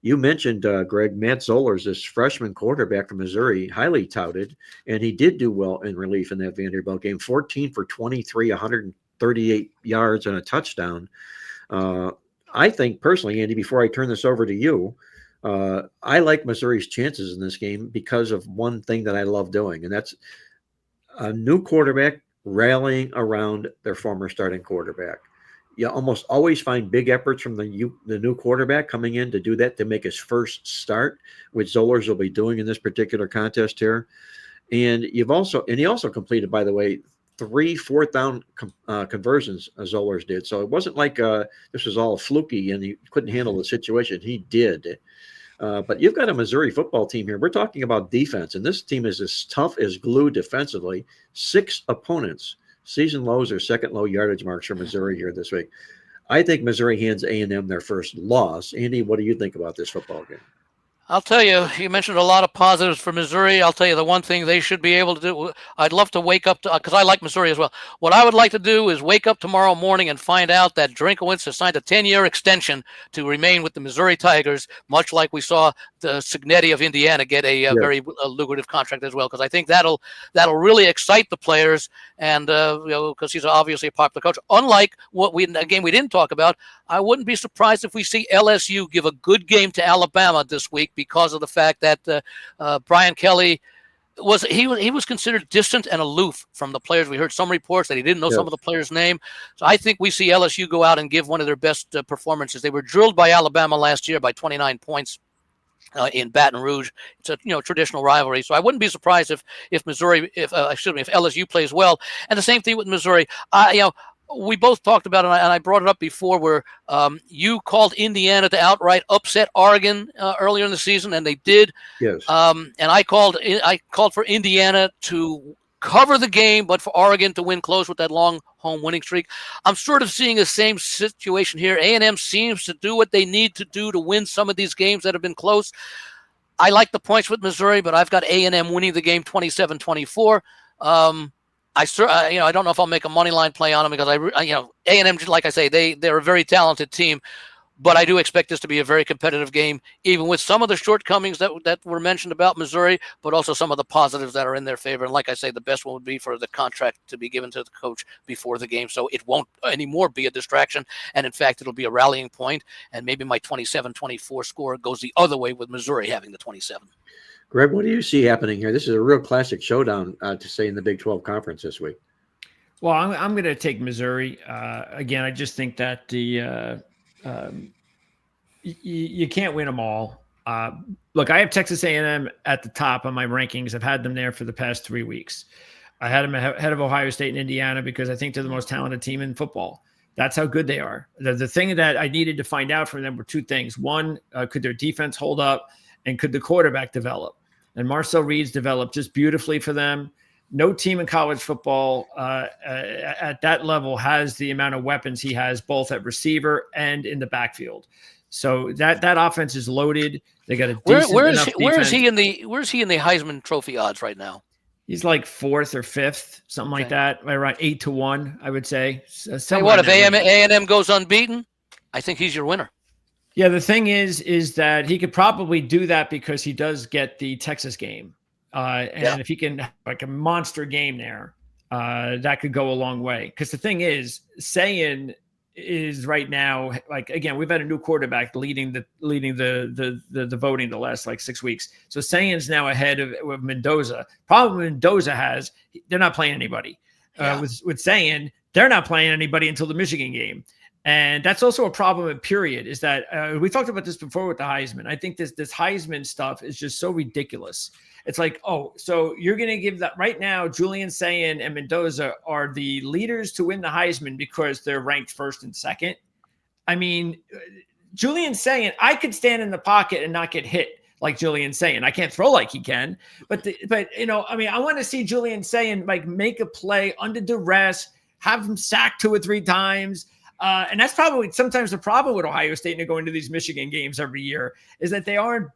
You mentioned, Greg, Matt Zollers, this freshman quarterback from Missouri, highly touted, and he did do well in relief in that Vanderbilt game. 14 for 23, 138 yards and a touchdown. I think personally, Andy, before I turn this over to you, I like Missouri's chances in this game because of one thing that I love doing, and that's a new quarterback rallying around their former starting quarterback. You almost always find big efforts from the new quarterback coming in to do that, to make his first start, which Zollers will be doing in this particular contest here. And he also completed, by the way, 3 fourth down conversions Zollers did. So it wasn't like this was all fluky and he couldn't handle the situation. He did. But you've got a Missouri football team here. We're talking about defense, and this team is as tough as glue defensively. 6 opponents. Season lows or second low yardage marks for Missouri here this week. I think Missouri hands A&M their first loss. Andy, what do you think about this football game? I'll tell you, you mentioned a lot of positives for Missouri. I'll tell you the one thing they should be able to do. I'd love to wake up to, because I like Missouri as well. What I would like to do is wake up tomorrow morning and find out that Drinkowitz has signed a 10-year extension to remain with the Missouri Tigers, much like we saw the Cignetti of Indiana get a very lucrative contract as well. Because I think that'll really excite the players, and because he's obviously a popular coach. Unlike what we didn't talk about, I wouldn't be surprised if we see LSU give a good game to Alabama this week, because of the fact that Brian Kelly was considered distant and aloof from the players. We heard some reports that he didn't know some of the players' name. So I think we see LSU go out and give one of their best performances. They were drilled by Alabama last year by 29 points in Baton Rouge. It's a traditional rivalry. So I wouldn't be surprised if LSU plays well. And the same thing with Missouri. We both talked about it, and I brought it up before, where you called Indiana to outright upset Oregon earlier in the season, and they did. Yes. And I called for Indiana to cover the game, but for Oregon to win close with that long home winning streak. I'm sort of seeing the same situation here. A&M seems to do what they need to do to win some of these games that have been close. I like the points with Missouri, but I've got A&M winning the game 27-24. I don't know if I'll make a money line play on them, because A&M, like I say, they're a very talented team, but I do expect this to be a very competitive game, even with some of the shortcomings that were mentioned about Missouri, but also some of the positives that are in their favor. And like I say, the best one would be for the contract to be given to the coach before the game, so it won't anymore be a distraction, and in fact, it'll be a rallying point, and maybe my 27-24 score goes the other way with Missouri having the 27. Greg, what do you see happening here? This is a real classic showdown, to say, in the Big 12 Conference this week. Well, I'm going to take Missouri. Again, I just think that you can't win them all. Look, I have Texas A&M at the top on my rankings. I've had them there for the past 3 weeks. I had them ahead of Ohio State and Indiana because I think they're the most talented team in football. That's how good they are. The thing that I needed to find out from them were 2 things. One, could their defense hold up, and could the quarterback develop? And Marcel Reed's developed just beautifully for them. No team in college football at that level has the amount of weapons he has, both at receiver and in the backfield. So that offense is loaded. They got a decent enough defense. Where is he in the Heisman Trophy odds right now? He's like 4th or 5th, something like that, around 8-1, I would say. Say what, if A&M goes unbeaten, I think he's your winner. Yeah, the thing is that he could probably do that because he does get the Texas game. If he can have like a monster game there, that could go a long way. Because the thing is, Sayin is right now, like, again, we've had a new quarterback leading the voting the last like 6 weeks. So Sayin's now ahead of Mendoza. Problem Mendoza has, they're not playing anybody. With Sayin, they're not playing anybody until the Michigan game. And that's also a problem, period, is that we talked about this before with the Heisman. I think this Heisman stuff is just so ridiculous. It's like, oh, so you're going to give that right now, Julian Sayin and Mendoza are the leaders to win the Heisman because they're ranked 1st and 2nd. I mean, Julian Sayin, I could stand in the pocket and not get hit like Julian Sayin. I can't throw like he can, but I want to see Julian Sayin like make a play under duress, have him sacked 2 or 3 times. And that's probably sometimes the problem with Ohio State and going to these Michigan games every year is that they aren't,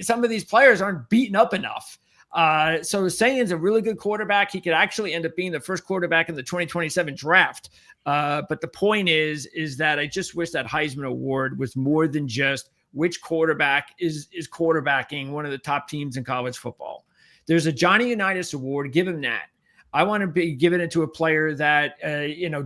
some of these players aren't beaten up enough. So Sayan's a really good quarterback. He could actually end up being the first quarterback in the 2027 draft. But the point is that I just wish that Heisman Award was more than just which quarterback is quarterbacking one of the top teams in college football. There's a Johnny Unitas Award. Give him that. I want to be giving it to a player that,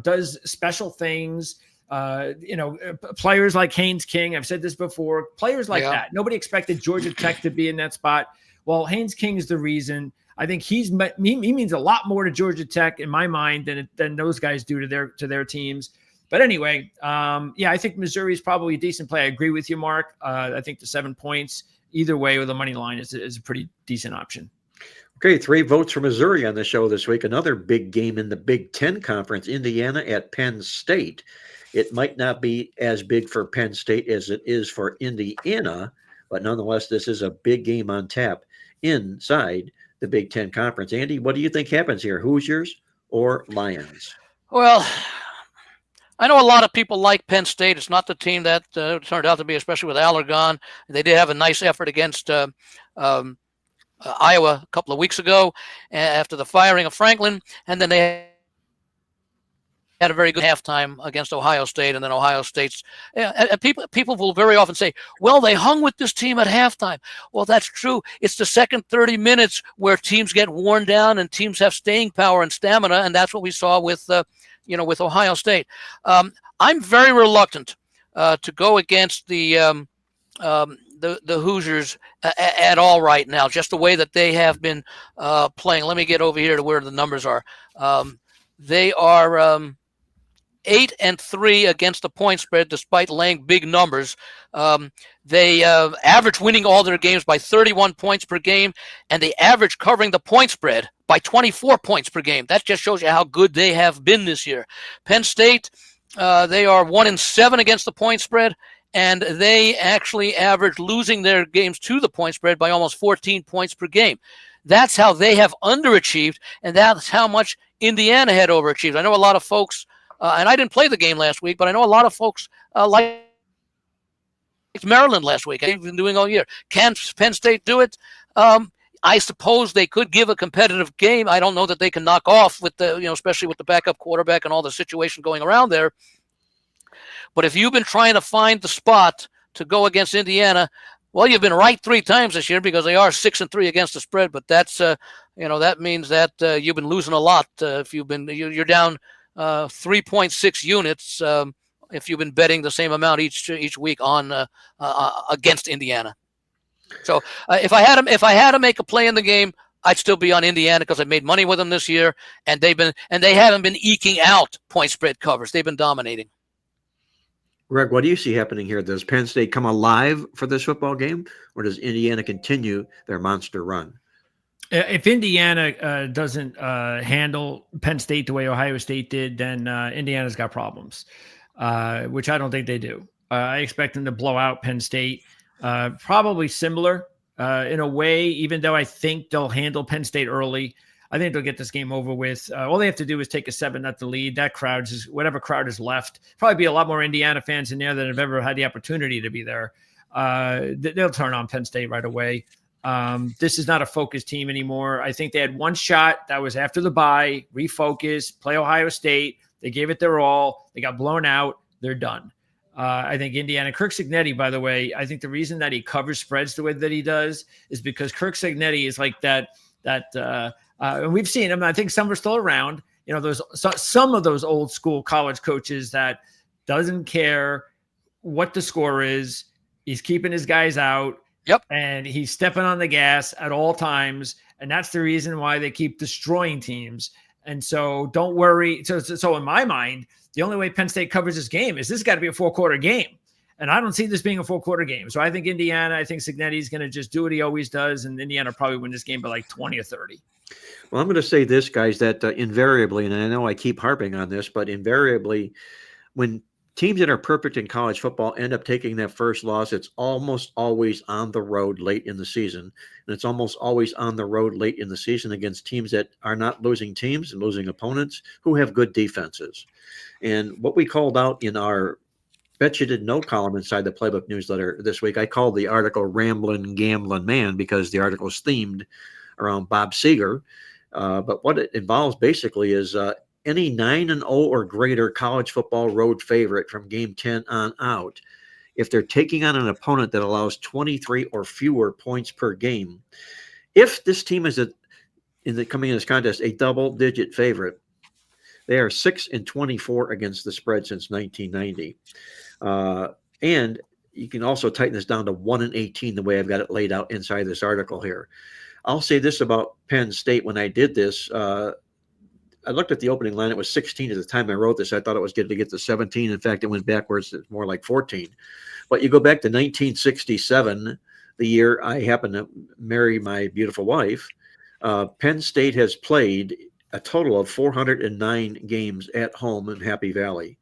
does special things. Players like Haynes King. I've said this before. Players like that. Nobody expected Georgia Tech to be in that spot. Well, Haynes King is the reason. I think he means a lot more to Georgia Tech in my mind than those guys do to their teams. But anyway, I think Missouri is probably a decent play. I agree with you, Mark. I think the 7 points either way with the money line is a pretty decent option. Okay, 3 votes for Missouri on the show this week. Another big game in the Big Ten Conference, Indiana at Penn State. It might not be as big for Penn State as it is for Indiana, but nonetheless, this is a big game on tap inside the Big Ten Conference. Andy, what do you think happens here? Hoosiers or Lions? Well, I know a lot of people like Penn State. It's not the team that turned out to be, especially with Allergon. They did have a nice effort against Iowa a couple of weeks ago after the firing of Franklin, and then they had a very good halftime against Ohio State, and then Ohio State's people will very often say, well, they hung with this team at halftime. Well, that's true. It's the second 30 minutes where teams get worn down and teams have staying power and stamina, and that's what we saw with Ohio State. I'm very reluctant to go against the Hoosiers at all right now, just the way that they have been playing. Let me get over here to where the numbers are. They are 8-3 against the point spread, despite laying big numbers. They average winning all their games by 31 points per game, and they average covering the point spread by 24 points per game. That just shows you how good they have been this year. Penn State, they are 1-7 against the point spread, and they actually average losing their games to the point spread by almost 14 points per game. That's how they have underachieved, and that's how much Indiana had overachieved. I know a lot of folks, and I didn't play the game last week, but I know a lot of folks like Maryland last week. They've been doing all year. Can Penn State do it? I suppose they could give a competitive game. I don't know that they can knock off with especially with the backup quarterback and all the situation going around there. But if you've been trying to find the spot to go against Indiana, well, you've been right 3 times this year because they are 6-3 against the spread. But that's that means that you've been losing a lot. If you're down 3.6 units if you've been betting the same amount each week on against Indiana. So if I had to make a play in the game, I'd still be on Indiana because I made money with them this year, and they haven't been eking out point spread covers. They've been dominating. Greg, what do you see happening here? Does Penn State come alive for this football game, or does Indiana continue their monster run? If Indiana doesn't handle Penn State the way Ohio State did, then Indiana's got problems, which I don't think they do. I expect them to blow out Penn State, probably similar in a way, even though I think they'll handle Penn State early. I think they'll get this game over with. All they have to do is take a 7-0 lead. That crowd is whatever crowd is left. Probably be a lot more Indiana fans in there than have ever had the opportunity to be there. They'll turn on Penn State right away. This is not a focused team anymore. I think they had one shot. That was after the bye, refocus, play Ohio State. They gave it their all. They got blown out. They're done. I think Indiana, Kirk Cignetti, by the way, I think the reason that he covers spreads the way that he does is because Kirk Cignetti is like that, and we've seen him. I think some are still around. Some of those old school college coaches that doesn't care what the score is. He's keeping his guys out. Yep. And he's stepping on the gas at all times. And that's the reason why they keep destroying teams. And so don't worry. So in my mind, the only way Penn State covers this game is this got to be a 4-quarter game. And I don't see this being a 4-quarter game. So I think Indiana, I think Cignetti's going to just do what he always does. And Indiana will probably win this game by like 20 or 30. Well, I'm going to say this, guys, that invariably, and I know I keep harping on this, but invariably, when teams that are perfect in college football end up taking that first loss, it's almost always on the road late in the season. And it's almost always on the road late in the season against teams that are not losing teams and losing opponents who have good defenses. And what we called out in our Bet You Didn't Know column inside the Playbook newsletter this week, I called the article Ramblin' Gamblin' Man because the article is themed around Bob Seger. But what it involves basically is any 9-0 or greater college football road favorite from game 10 on out, if they're taking on an opponent that allows 23 or fewer points per game. If this team is coming in this contest a double-digit favorite, they are 6-24 against the spread since 1990. And you can also tighten this down to 1-18 the way I've got it laid out inside this article here. I'll say this about Penn State. When I did this, I looked at the opening line. It was 16 at the time I wrote this. I thought it was good to get to 17. In fact, it went backwards. It's more like 14. But you go back to 1967, the year I happened to marry my beautiful wife. Penn State has played a total of 409 games at home in Happy Valley.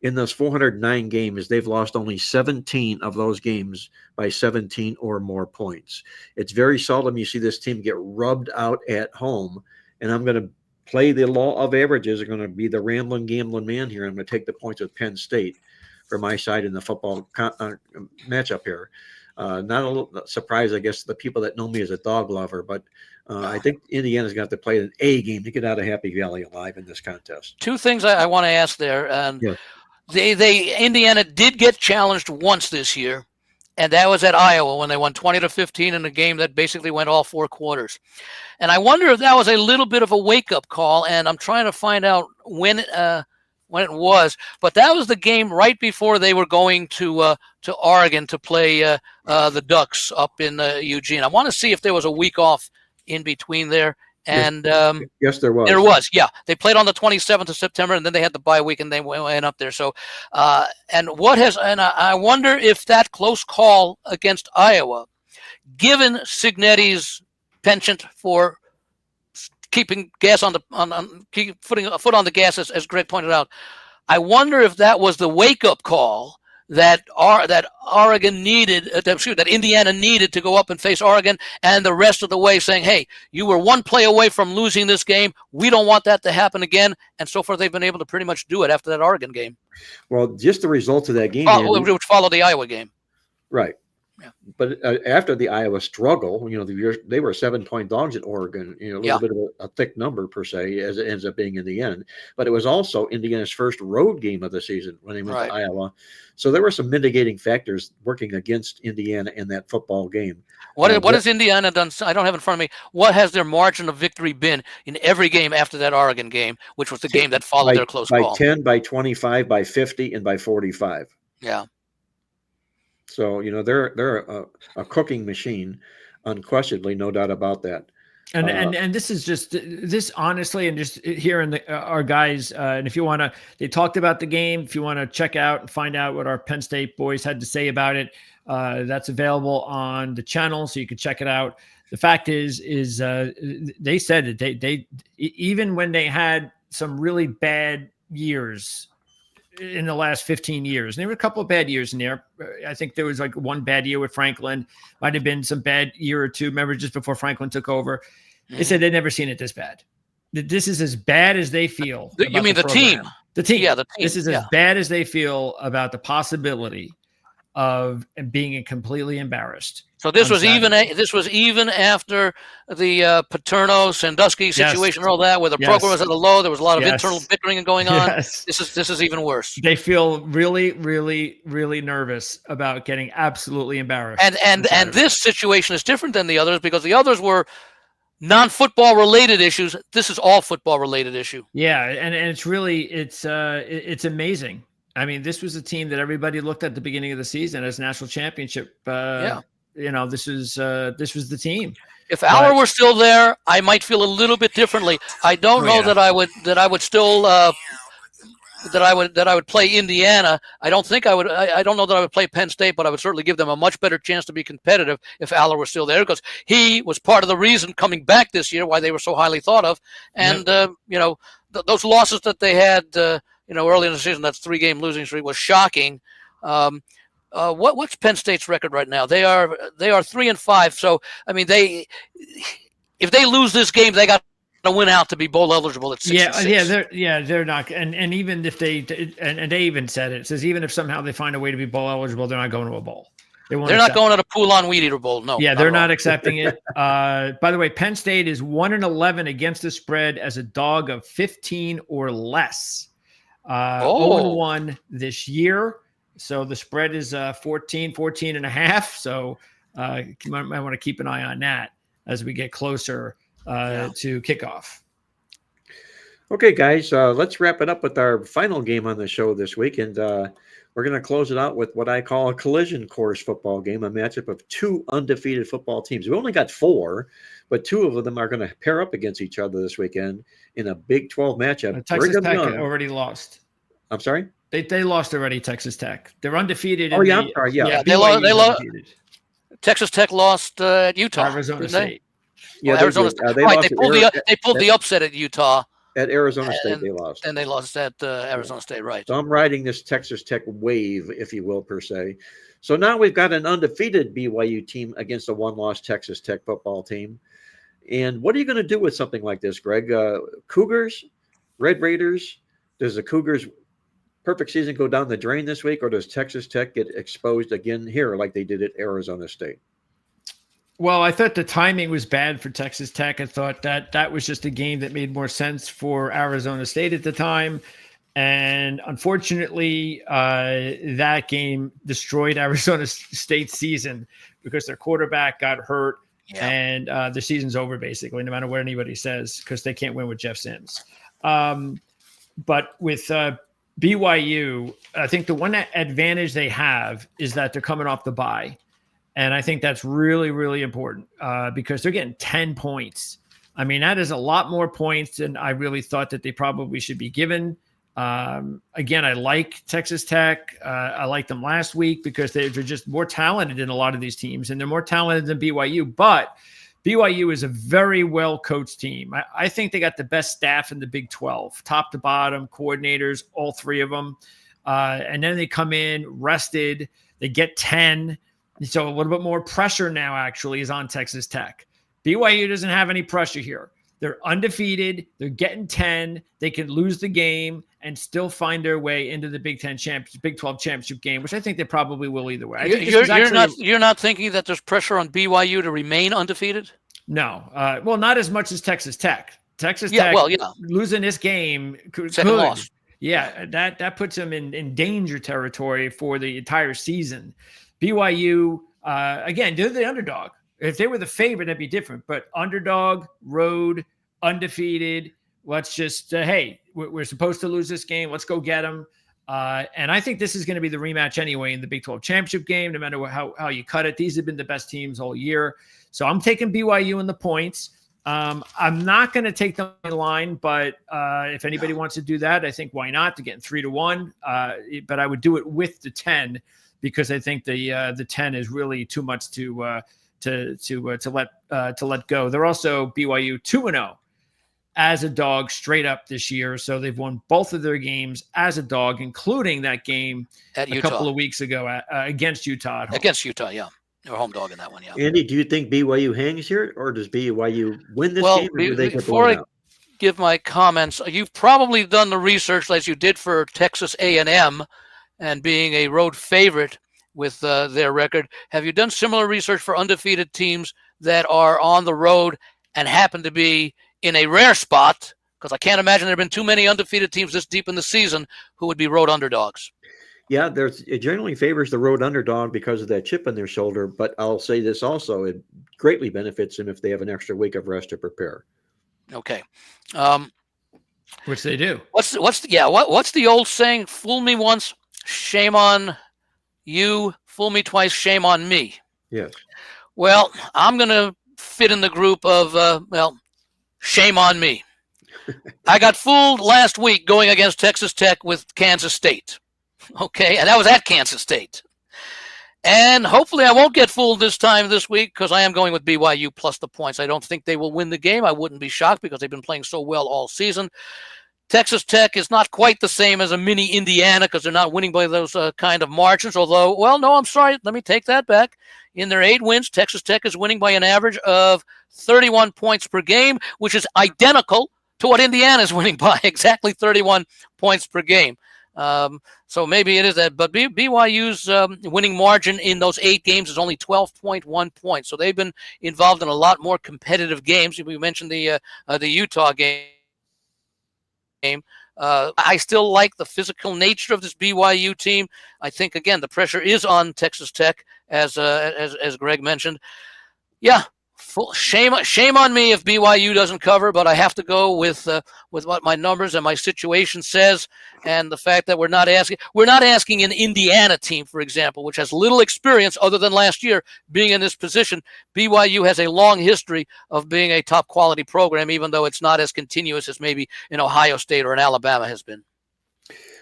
In those 409 games, they've lost only 17 of those games by 17 or more points. It's very seldom you see this team get rubbed out at home. And I'm going to play the law of averages. I'm going to be the rambling, gambling man here. I'm going to take the points with Penn State for my side in the football matchup here. Not a little surprise, I guess, to the people that know me as a dog lover, but I think Indiana's got to play an A game to get out of Happy Valley alive in this contest. Two things I want to ask there. And Indiana did get challenged once this year, and that was at Iowa when they won 20-15 in a game that basically went all 4 quarters. And I wonder if that was a little bit of a wake-up call, and I'm trying to find out when it was. But that was the game right before they were going to Oregon to play the Ducks up in Eugene. I want to see if there was a week off in between there. And yes, there was. There was, yeah. They played on the 27th of September, and then they had the bye week, and they went up there. So, I wonder if that close call against Iowa, given Cignetti's penchant for keeping gas putting a foot on the gas, as Greg pointed out, I wonder if that was the wake-up call that Oregon needed, that Indiana needed to go up and face Oregon, and the rest of the way saying, hey, you were one play away from losing this game. We don't want that to happen again. And so far, they've been able to pretty much do it after that Oregon game. Well, just the results of that game. Which followed the Iowa game. Right. Yeah. But after the Iowa struggle, they were 7-point dogs at Oregon, a little bit of a thick number per se, as it ends up being in the end. But it was also Indiana's first road game of the season when they went to Iowa. So there were some mitigating factors working against Indiana in that football game. What has Indiana done? I don't have it in front of me. What has their margin of victory been in every game after that Oregon game, which was the game that followed their close call? By 10, by 25, by 50, and by 45. Yeah. So, they're a cooking machine, unquestionably, no doubt about that. And this is just this honestly, and just hearing our guys. And if you want to, they talked about the game. If you want to check out and find out what our Penn State boys had to say about it, that's available on the channel, so you can check it out. The fact is they said that they even when they had some really bad years in the last 15 years. And there were a couple of bad years in there. I think there was like one bad year with Franklin. Might have been some bad year or two. Remember, just before Franklin took over, they said they'd never seen it this bad. This is as bad as they feel. You mean the team? The team. Yeah, the team. This is as bad as they feel about the possibility of being completely embarrassed. So this was even after the Paterno Sandusky situation and all that, where the program was at a low. There was a lot of internal bickering going on. Yes. This is even worse. They feel really, really, really nervous about getting absolutely embarrassed. And this situation is different than the others because the others were non-football related issues. This is all football related issue. Yeah, and it's really it's amazing. I mean, this was a team that everybody looked at the beginning of the season as national championship. This was the team. If Aller were still there, I might feel a little bit differently. I don't know that I would still that I would play Indiana. I don't think I would. I don't know that I would play Penn State, but I would certainly give them a much better chance to be competitive if Aller were still there, because he was part of the reason coming back this year why they were so highly thought of. And those losses that they had, early in the season, that 3-game losing streak was shocking. What's Penn State's record right now? They are 3-5. So I mean, if they lose this game, they got to win out to be bowl eligible at 6-6. They're not. And even if they even said it says even if somehow they find a way to be bowl eligible, they're not going to a bowl. They're not going to the Poulon Weed Eater Bowl. No. Yeah, they're not accepting it. By the way, Penn State is 1-11 against the spread as a dog of 15 or less. 0-1 this year. So the spread is 14 and a half. So you might want to keep an eye on that as we get closer to kickoff. Okay, guys, let's wrap it up with our final game on the show this week. And we're going to close it out with what I call a collision course football game, a matchup of two undefeated football teams. We only got 4, but 2 of them are going to pair up against each other this weekend in a Big 12 matchup. Texas Tech already lost. I'm sorry? They lost already, Texas Tech. They're undefeated. Oh, yeah, I'm sorry. Yeah, they lost. Texas Tech lost at Utah. Arizona State. Yeah, Arizona State. They pulled the upset at Utah. At Arizona State, they lost. And they lost at Arizona State, right. So I'm riding this Texas Tech wave, if you will, per se. So now we've got an undefeated BYU team against a one-loss Texas Tech football team. And what are you going to do with something like this, Greg? Cougars, Red Raiders, does the Cougars' perfect season go down the drain this week, or does Texas Tech get exposed again here like they did at Arizona State? Well, I thought the timing was bad for Texas Tech. I thought that was just a game that made more sense for Arizona State at the time. And unfortunately, that game destroyed Arizona State's season because their quarterback got hurt. Yeah. And the season's over, basically, no matter what anybody says, because they can't win with Jeff Sims. But with BYU, I think the one advantage they have is that they're coming off the bye. And I think that's really, really important because they're getting 10 points. I mean, that is a lot more points than I really thought that they probably should be given. Again, I like Texas Tech. I liked them last week because they're just more talented than a lot of these teams, and they're more talented than BYU. But BYU is a very well-coached team. I think they got the best staff in the Big 12, top to bottom, coordinators, all 3 of them. And then they come in rested. They get 10. So a little bit more pressure now actually is on Texas Tech. BYU doesn't have any pressure here. They're undefeated. They're getting 10. They can lose the game and still find their way into the Big 12 championship game, which I think they probably will either way. You're not thinking that there's pressure on BYU to remain undefeated? No. Well, not as much as Texas Tech. Texas Tech losing this game second loss. Yeah, that puts them in danger territory for the entire season. BYU, again, they're the underdog. If they were the favorite, that'd be different. But underdog, road, undefeated. Let's just, hey, we're supposed to lose this game. Let's go get them. And I think this is going to be the rematch anyway in the Big 12 championship game, no matter how you cut it. These have been the best teams all year. So I'm taking BYU in the points. I'm not going to take them in line, but if anybody wants to do that, I think why not? They're getting 3-1. But I would do it with the 10 because I think the 10 is really too much to let go. They're also BYU 2-0 as a dog straight up this year. So they've won both of their games as a dog, including that game at a couple of weeks ago against Utah. Against Utah, yeah. They were home dog in that one, yeah. Andy, do you think BYU hangs here, or does BYU win this game? Or do they before I give my comments, you've probably done the research as you did for Texas A&M and being a road favorite with their record. Have you done similar research for undefeated teams that are on the road and happen to be in a rare spot? Because I can't imagine there have been too many undefeated teams this deep in the season who would be road underdogs. Yeah, it generally favors the road underdog because of that chip on their shoulder. But I'll say this also: it greatly benefits them if they have an extra week of rest to prepare. Okay, which they do. What's the old saying? Fool me once, shame on you. Fool me twice, shame on me. Yes. Well, I'm gonna fit in the group of shame on me. I got fooled last week going against Texas Tech with Kansas State. Okay, and that was at Kansas State. And hopefully I won't get fooled this week because I am going with BYU plus the points. I don't think they will win the game. I wouldn't be shocked because they've been playing so well all season. Texas Tech is not quite the same as a mini Indiana because they're not winning by those kind of margins. Although, well, no, I'm sorry. Let me take that back. In their 8 wins, Texas Tech is winning by an average of 31 points per game, which is identical to what Indiana is winning by, exactly 31 points per game. So maybe it is that. But BYU's winning margin in those 8 games is only 12.1 points. So they've been involved in a lot more competitive games. We mentioned the Utah game. I still like the physical nature of this BYU team. I think, again, the pressure is on Texas Tech, as Greg mentioned. Yeah, shame on me if BYU doesn't cover, but I have to go with what my numbers and my situation says, and the fact that we're not asking an Indiana team, for example, which has little experience other than last year being in this position. BYU has a long history of being a top quality program, even though it's not as continuous as maybe in Ohio State or in Alabama has been.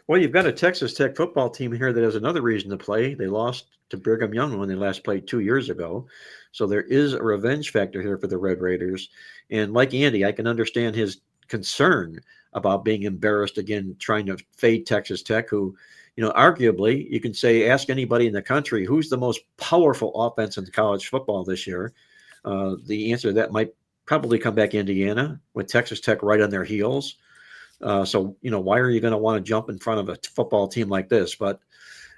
Well, you've got a Texas Tech football team here that has another reason to play. They lost to Brigham Young when they last played 2 years ago. So there is a revenge factor here for the Red Raiders. And like Andy, I can understand his concern about being embarrassed again, trying to fade Texas Tech, who, arguably you can say, ask anybody in the country, who's the most powerful offense in college football this year? The answer to that might probably come back Indiana, with Texas Tech right on their heels. So, why are you going to want to jump in front of a football team like this? But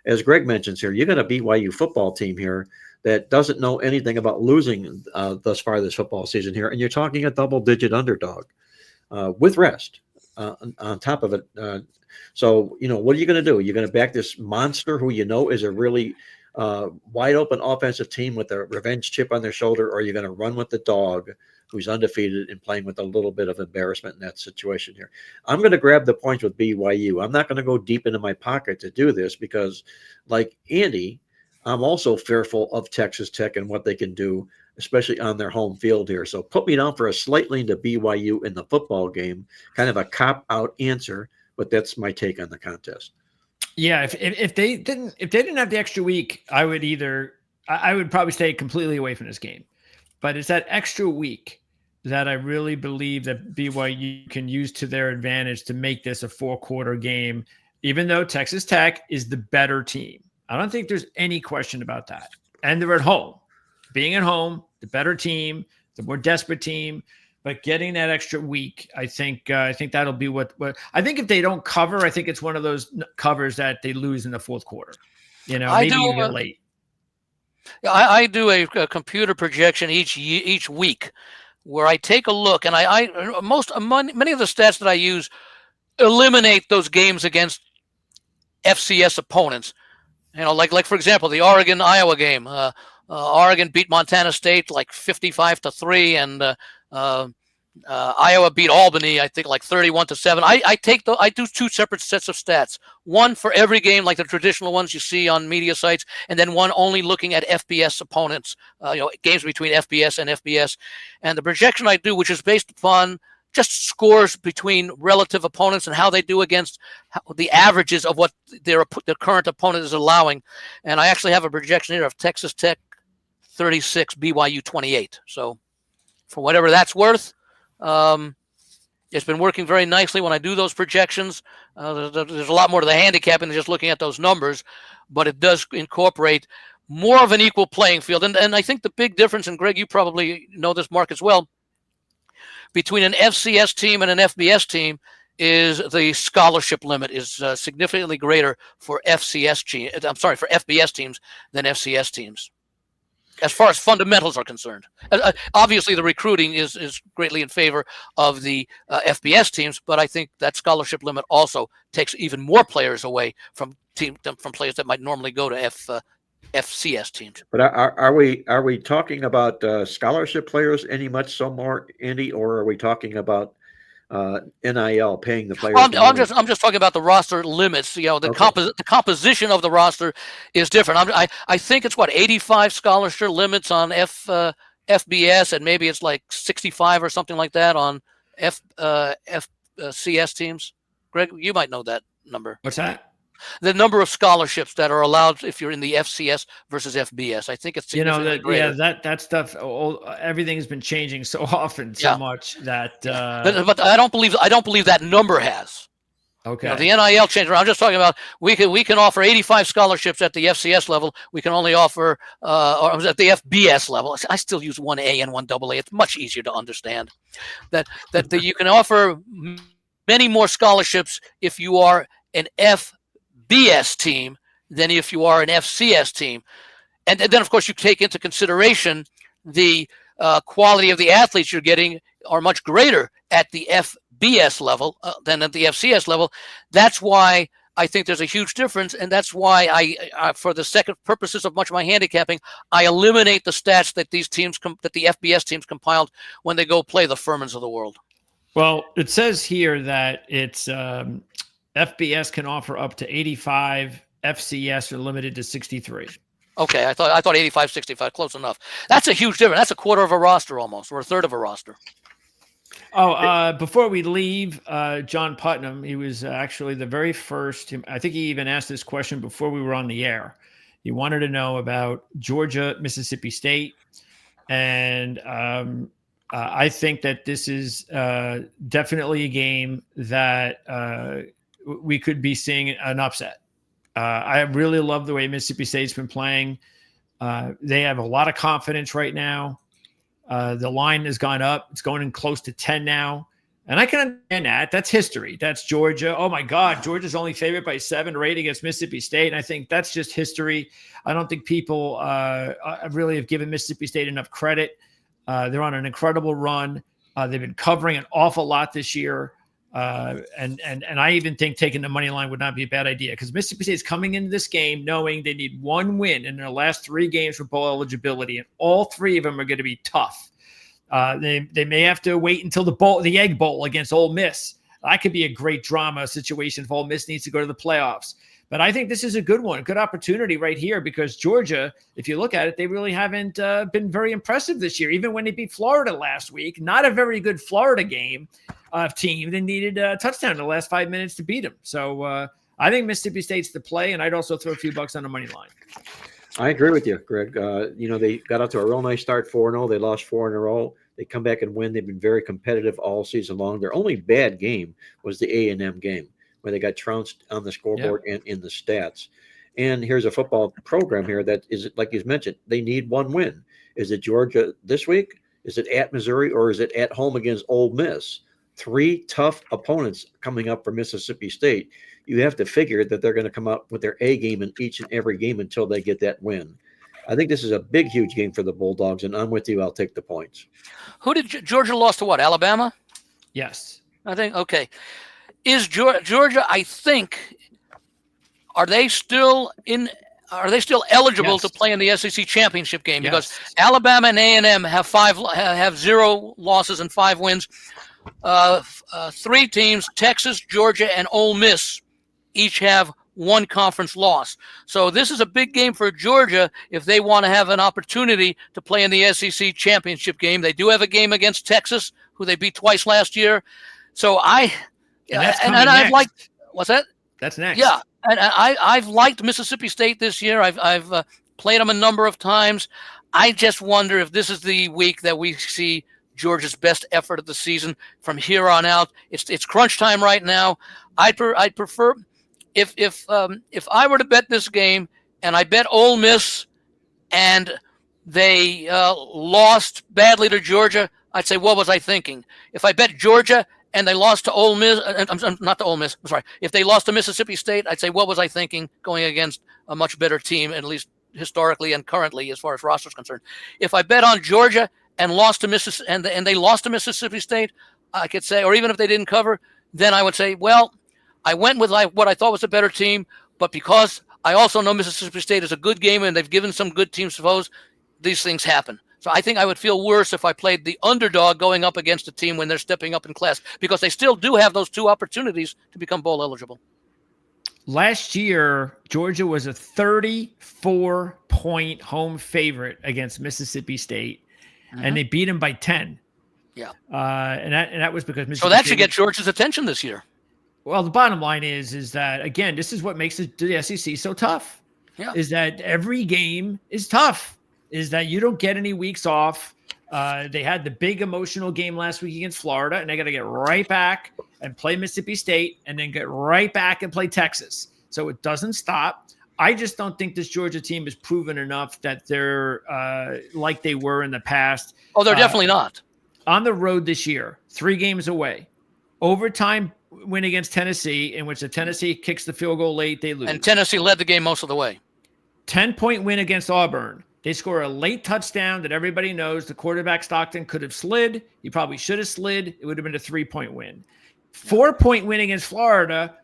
as Greg mentions here, you got a BYU football team here that doesn't know anything about losing thus far this football season here. And you're talking a double-digit underdog with rest on top of it. So, what are you going to do? You're going to back this monster who is a really wide-open offensive team with a revenge chip on their shoulder, or are you going to run with the dog who's undefeated and playing with a little bit of embarrassment in that situation here? I'm going to grab the points with BYU. I'm not going to go deep into my pocket to do this because, like Andy, I'm also fearful of Texas Tech and what they can do, especially on their home field here. So put me down for a slight lean to BYU in the football game, kind of a cop-out answer, but that's my take on the contest. Yeah, if they didn't have the extra week, I would probably stay completely away from this game. But it's that extra week that I really believe that BYU can use to their advantage to make this a 4-quarter game, even though Texas Tech is the better team. I don't think there's any question about that. And they're at home. Being at home, the better team, the more desperate team. But getting that extra week, I think that'll be what I think. If they don't cover, I think it's one of those covers that they lose in the 4th quarter. Maybe even late. I do a computer projection each week where I take a look, and many of the stats that I use eliminate those games against FCS opponents. Like for example, the Oregon-Iowa game. Oregon beat Montana State like 55-3, and Iowa beat Albany, I think, like 31-7. I do 2 separate sets of stats. One for every game, like the traditional ones you see on media sites, and then one only looking at FBS opponents, games between FBS and FBS. And the projection I do, which is based upon just scores between relative opponents and how they do against the averages of what their current opponent is allowing. And I actually have a projection here of Texas Tech 36, BYU 28. So for whatever that's worth, it's been working very nicely when I do those projections. There's a lot more to the handicapping than just looking at those numbers, but it does incorporate more of an equal playing field. And I think the big difference, and Greg, you probably know this, Mark, as well, between an FCS team and an FBS team is the scholarship limit is significantly greater for FBS teams than FCS teams, as far as fundamentals are concerned. Obviously, the recruiting is greatly in favor of the FBS teams, but I think that scholarship limit also takes even more players away from players that might normally go to FCS teams. But are we talking about scholarship players any much so more, Andy, or are we talking about NIL paying the players? I'm just talking about the roster limits. The composition of the roster is different. I think it's 85 scholarship limits on FBS, and maybe it's like 65 or something like that on FCS teams. Greg, you might know that number. What's that? The number of scholarships that are allowed if you're in the FCS versus FBS. I think it's significantly greater. That stuff. Everything's been changing so often, so much that. But I don't believe that number has. Okay. The NIL changed. I'm just talking about we can offer 85 scholarships at the FCS level. We can only offer or at the FBS level. I still use 1A and 1AA. It's much easier to understand that you can offer many more scholarships if you are an FBS FBS team than if you are an FCS team. And then, of course, you take into consideration the quality of the athletes you're getting are much greater at the FBS level than at the FCS level. That's why I think there's a huge difference, and that's why I for the second purposes of much of my handicapping, I eliminate the stats that these teams that the FBS teams compiled when they go play the Furmans of the world. Well, it says here that it's FBS can offer up to 85, FCS are limited to 63. Okay, I thought 85, 65, close enough. That's a huge difference. That's a quarter of a roster almost, or a third of a roster. Oh, before we leave, John Putnam, he was actually the very first. I think he even asked this question before we were on the air. He wanted to know about Georgia, Mississippi State. And I think that this is definitely a game that we could be seeing an upset. I really love the way Mississippi State's been playing. They have a lot of confidence right now. The line has gone up. It's going in close to 10 now. And I can understand that. That's history. That's Georgia. Oh, my God. Georgia's only favored by 7 or 8 against Mississippi State. And I think that's just history. I don't think people really have given Mississippi State enough credit. They're on an incredible run. They've been covering an awful lot this year. And I even think taking the money line would not be a bad idea because Mississippi State is coming into this game knowing they need 1 win in their last 3 games for bowl eligibility, and all 3 of them are going to be tough. They may have to wait until the Egg Bowl against Ole Miss. That could be a great drama situation if Ole Miss needs to go to the playoffs. But I think this is a good one, a good opportunity right here because Georgia, if you look at it, they really haven't been very impressive this year. Even when they beat Florida last week, not a very good Florida team. They needed a touchdown in the last 5 minutes to beat them. So I think Mississippi State's the play, and I'd also throw a few bucks on the money line. I agree with you, Greg. They got out to a real nice start, 4-0. They lost 4 in a row. They come back and win. They've been very competitive all season long. Their only bad game was the A&M game where they got trounced on the scoreboard and in the stats. And here's a football program here that is, like you mentioned, they need 1 win. Is it Georgia this week? Is it at Missouri, or is it at home against Ole Miss? 3 tough opponents coming up for Mississippi State. You have to figure that they're going to come out with their A game in each and every game until they get that win. I think this is a big, huge game for the Bulldogs, and I'm with you. I'll take the points. Who did Georgia lost to? What, Alabama? Yes. I think, okay. Is Georgia, I think, are they still eligible to play in the SEC championship game? Because Alabama and A&M have 0 losses and 5 wins. 3 teams, Texas, Georgia, and Ole Miss, each have 1 conference loss. So this is a big game for Georgia if they want to have an opportunity to play in the SEC championship game. They do have a game against Texas, who they beat twice last year. So I've liked, what's that? That's next. Yeah, and I've liked Mississippi State this year. I've played them a number of times. I just wonder if this is the week that we see Georgia's best effort of the season from here on out. It's crunch time right now. I'd prefer if I were to bet this game and I bet Ole Miss and they lost badly to Georgia, I'd say, what was I thinking? If I bet Georgia and they lost to Ole Miss, not to Ole Miss, I'm sorry. If they lost to Mississippi State, I'd say, what was I thinking going against a much better team, at least historically and currently as far as roster is concerned. If I bet on Georgia and lost to they lost to Mississippi State, I could say, or even if they didn't cover, then I would say, well, I went with what I thought was a better team, but because I also know Mississippi State is a good game and they've given some good teams foes, these things happen. So I think I would feel worse if I played the underdog going up against a team when they're stepping up in class, because they still do have those 2 opportunities to become bowl eligible. Last year, Georgia was a 34-point home favorite against Mississippi State, and they beat them by 10. Yeah. And that was because Mississippi So that State should get Georgia's attention this year. Well, the bottom line is that, again, this is what makes the SEC so tough. Yeah. Is that every game is tough. Is that you don't get any weeks off. They had the big emotional game last week against Florida, and they got to get right back and play Mississippi State and then get right back and play Texas. So it doesn't stop. I just don't think this Georgia team has proven enough that they're like they were in the past. Oh, they're definitely not. On the road this year, 3 games away. Overtime win against Tennessee, in which the Tennessee kicks the field goal late, they lose. And Tennessee led the game most of the way. 10-point win against Auburn. They score a late touchdown that everybody knows the quarterback Stockton could have slid. He probably should have slid. It would have been a 3-point win. 4-point win against Florida.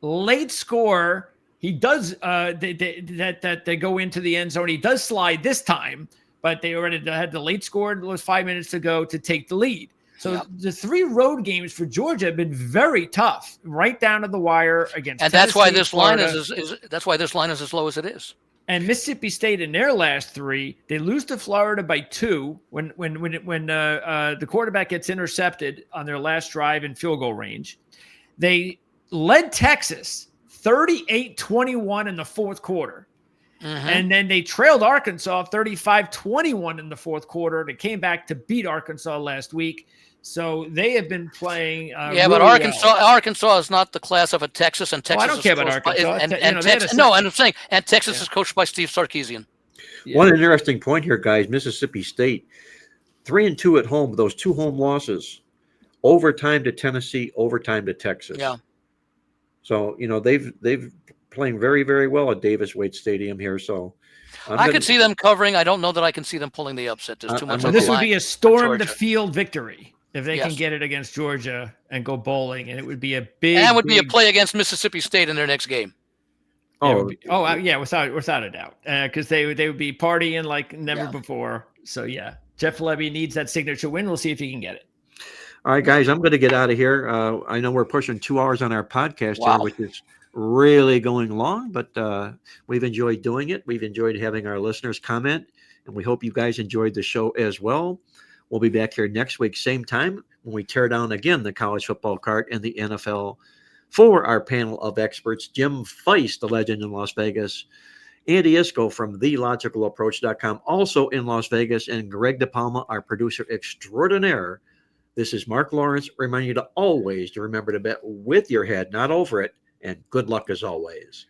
Late score. He does they go into the end zone. He does slide this time, but they already had the late score. There was 5 minutes to go to take the lead. So the 3 road games for Georgia have been very tough, right down to the wire against. And Tennessee, that's why this Florida. line is that's why this line is as low as it is. And Mississippi State in their last 3, they lose to Florida by 2 when the quarterback gets intercepted on their last drive in field goal range. They led Texas 38-21 in the fourth quarter. And then they trailed Arkansas 35-21 in the fourth quarter. They came back to beat Arkansas last week. So they have been playing. But Arkansas is not the class of a Texas, and Texas. I don't care about Arkansas. And Texas is coached by Steve Sarkisian. Yeah. One interesting point here, guys. Mississippi State 3-2 at home. Those 2 home losses, overtime to Tennessee, overtime to Texas. Yeah. So they've playing very, very well at Davis Wade Stadium here. So I could see them covering. I don't know that I can see them pulling the upset. There's too much. So this would be a storm the field victory if they Yes. can get it against Georgia and go bowling, and it would be a big. And would be a play against Mississippi State in their next game. Without a doubt, because they would be partying like never before. So yeah, Jeff Levy needs that signature win. We'll see if he can get it. All right, guys, I'm going to get out of here. I know we're pushing 2 hours on our podcast here, which is really going long, but we've enjoyed doing it. We've enjoyed having our listeners comment, and we hope you guys enjoyed the show as well. We'll be back here next week, same time, when we tear down again the college football cart and the NFL for our panel of experts, Jim Feist, the legend in Las Vegas, Andy Iskoe from TheLogicalApproach.com, also in Las Vegas, and Greg DePalma, our producer extraordinaire. This is Marc Lawrence, reminding you to always remember to bet with your head, not over it, and good luck as always.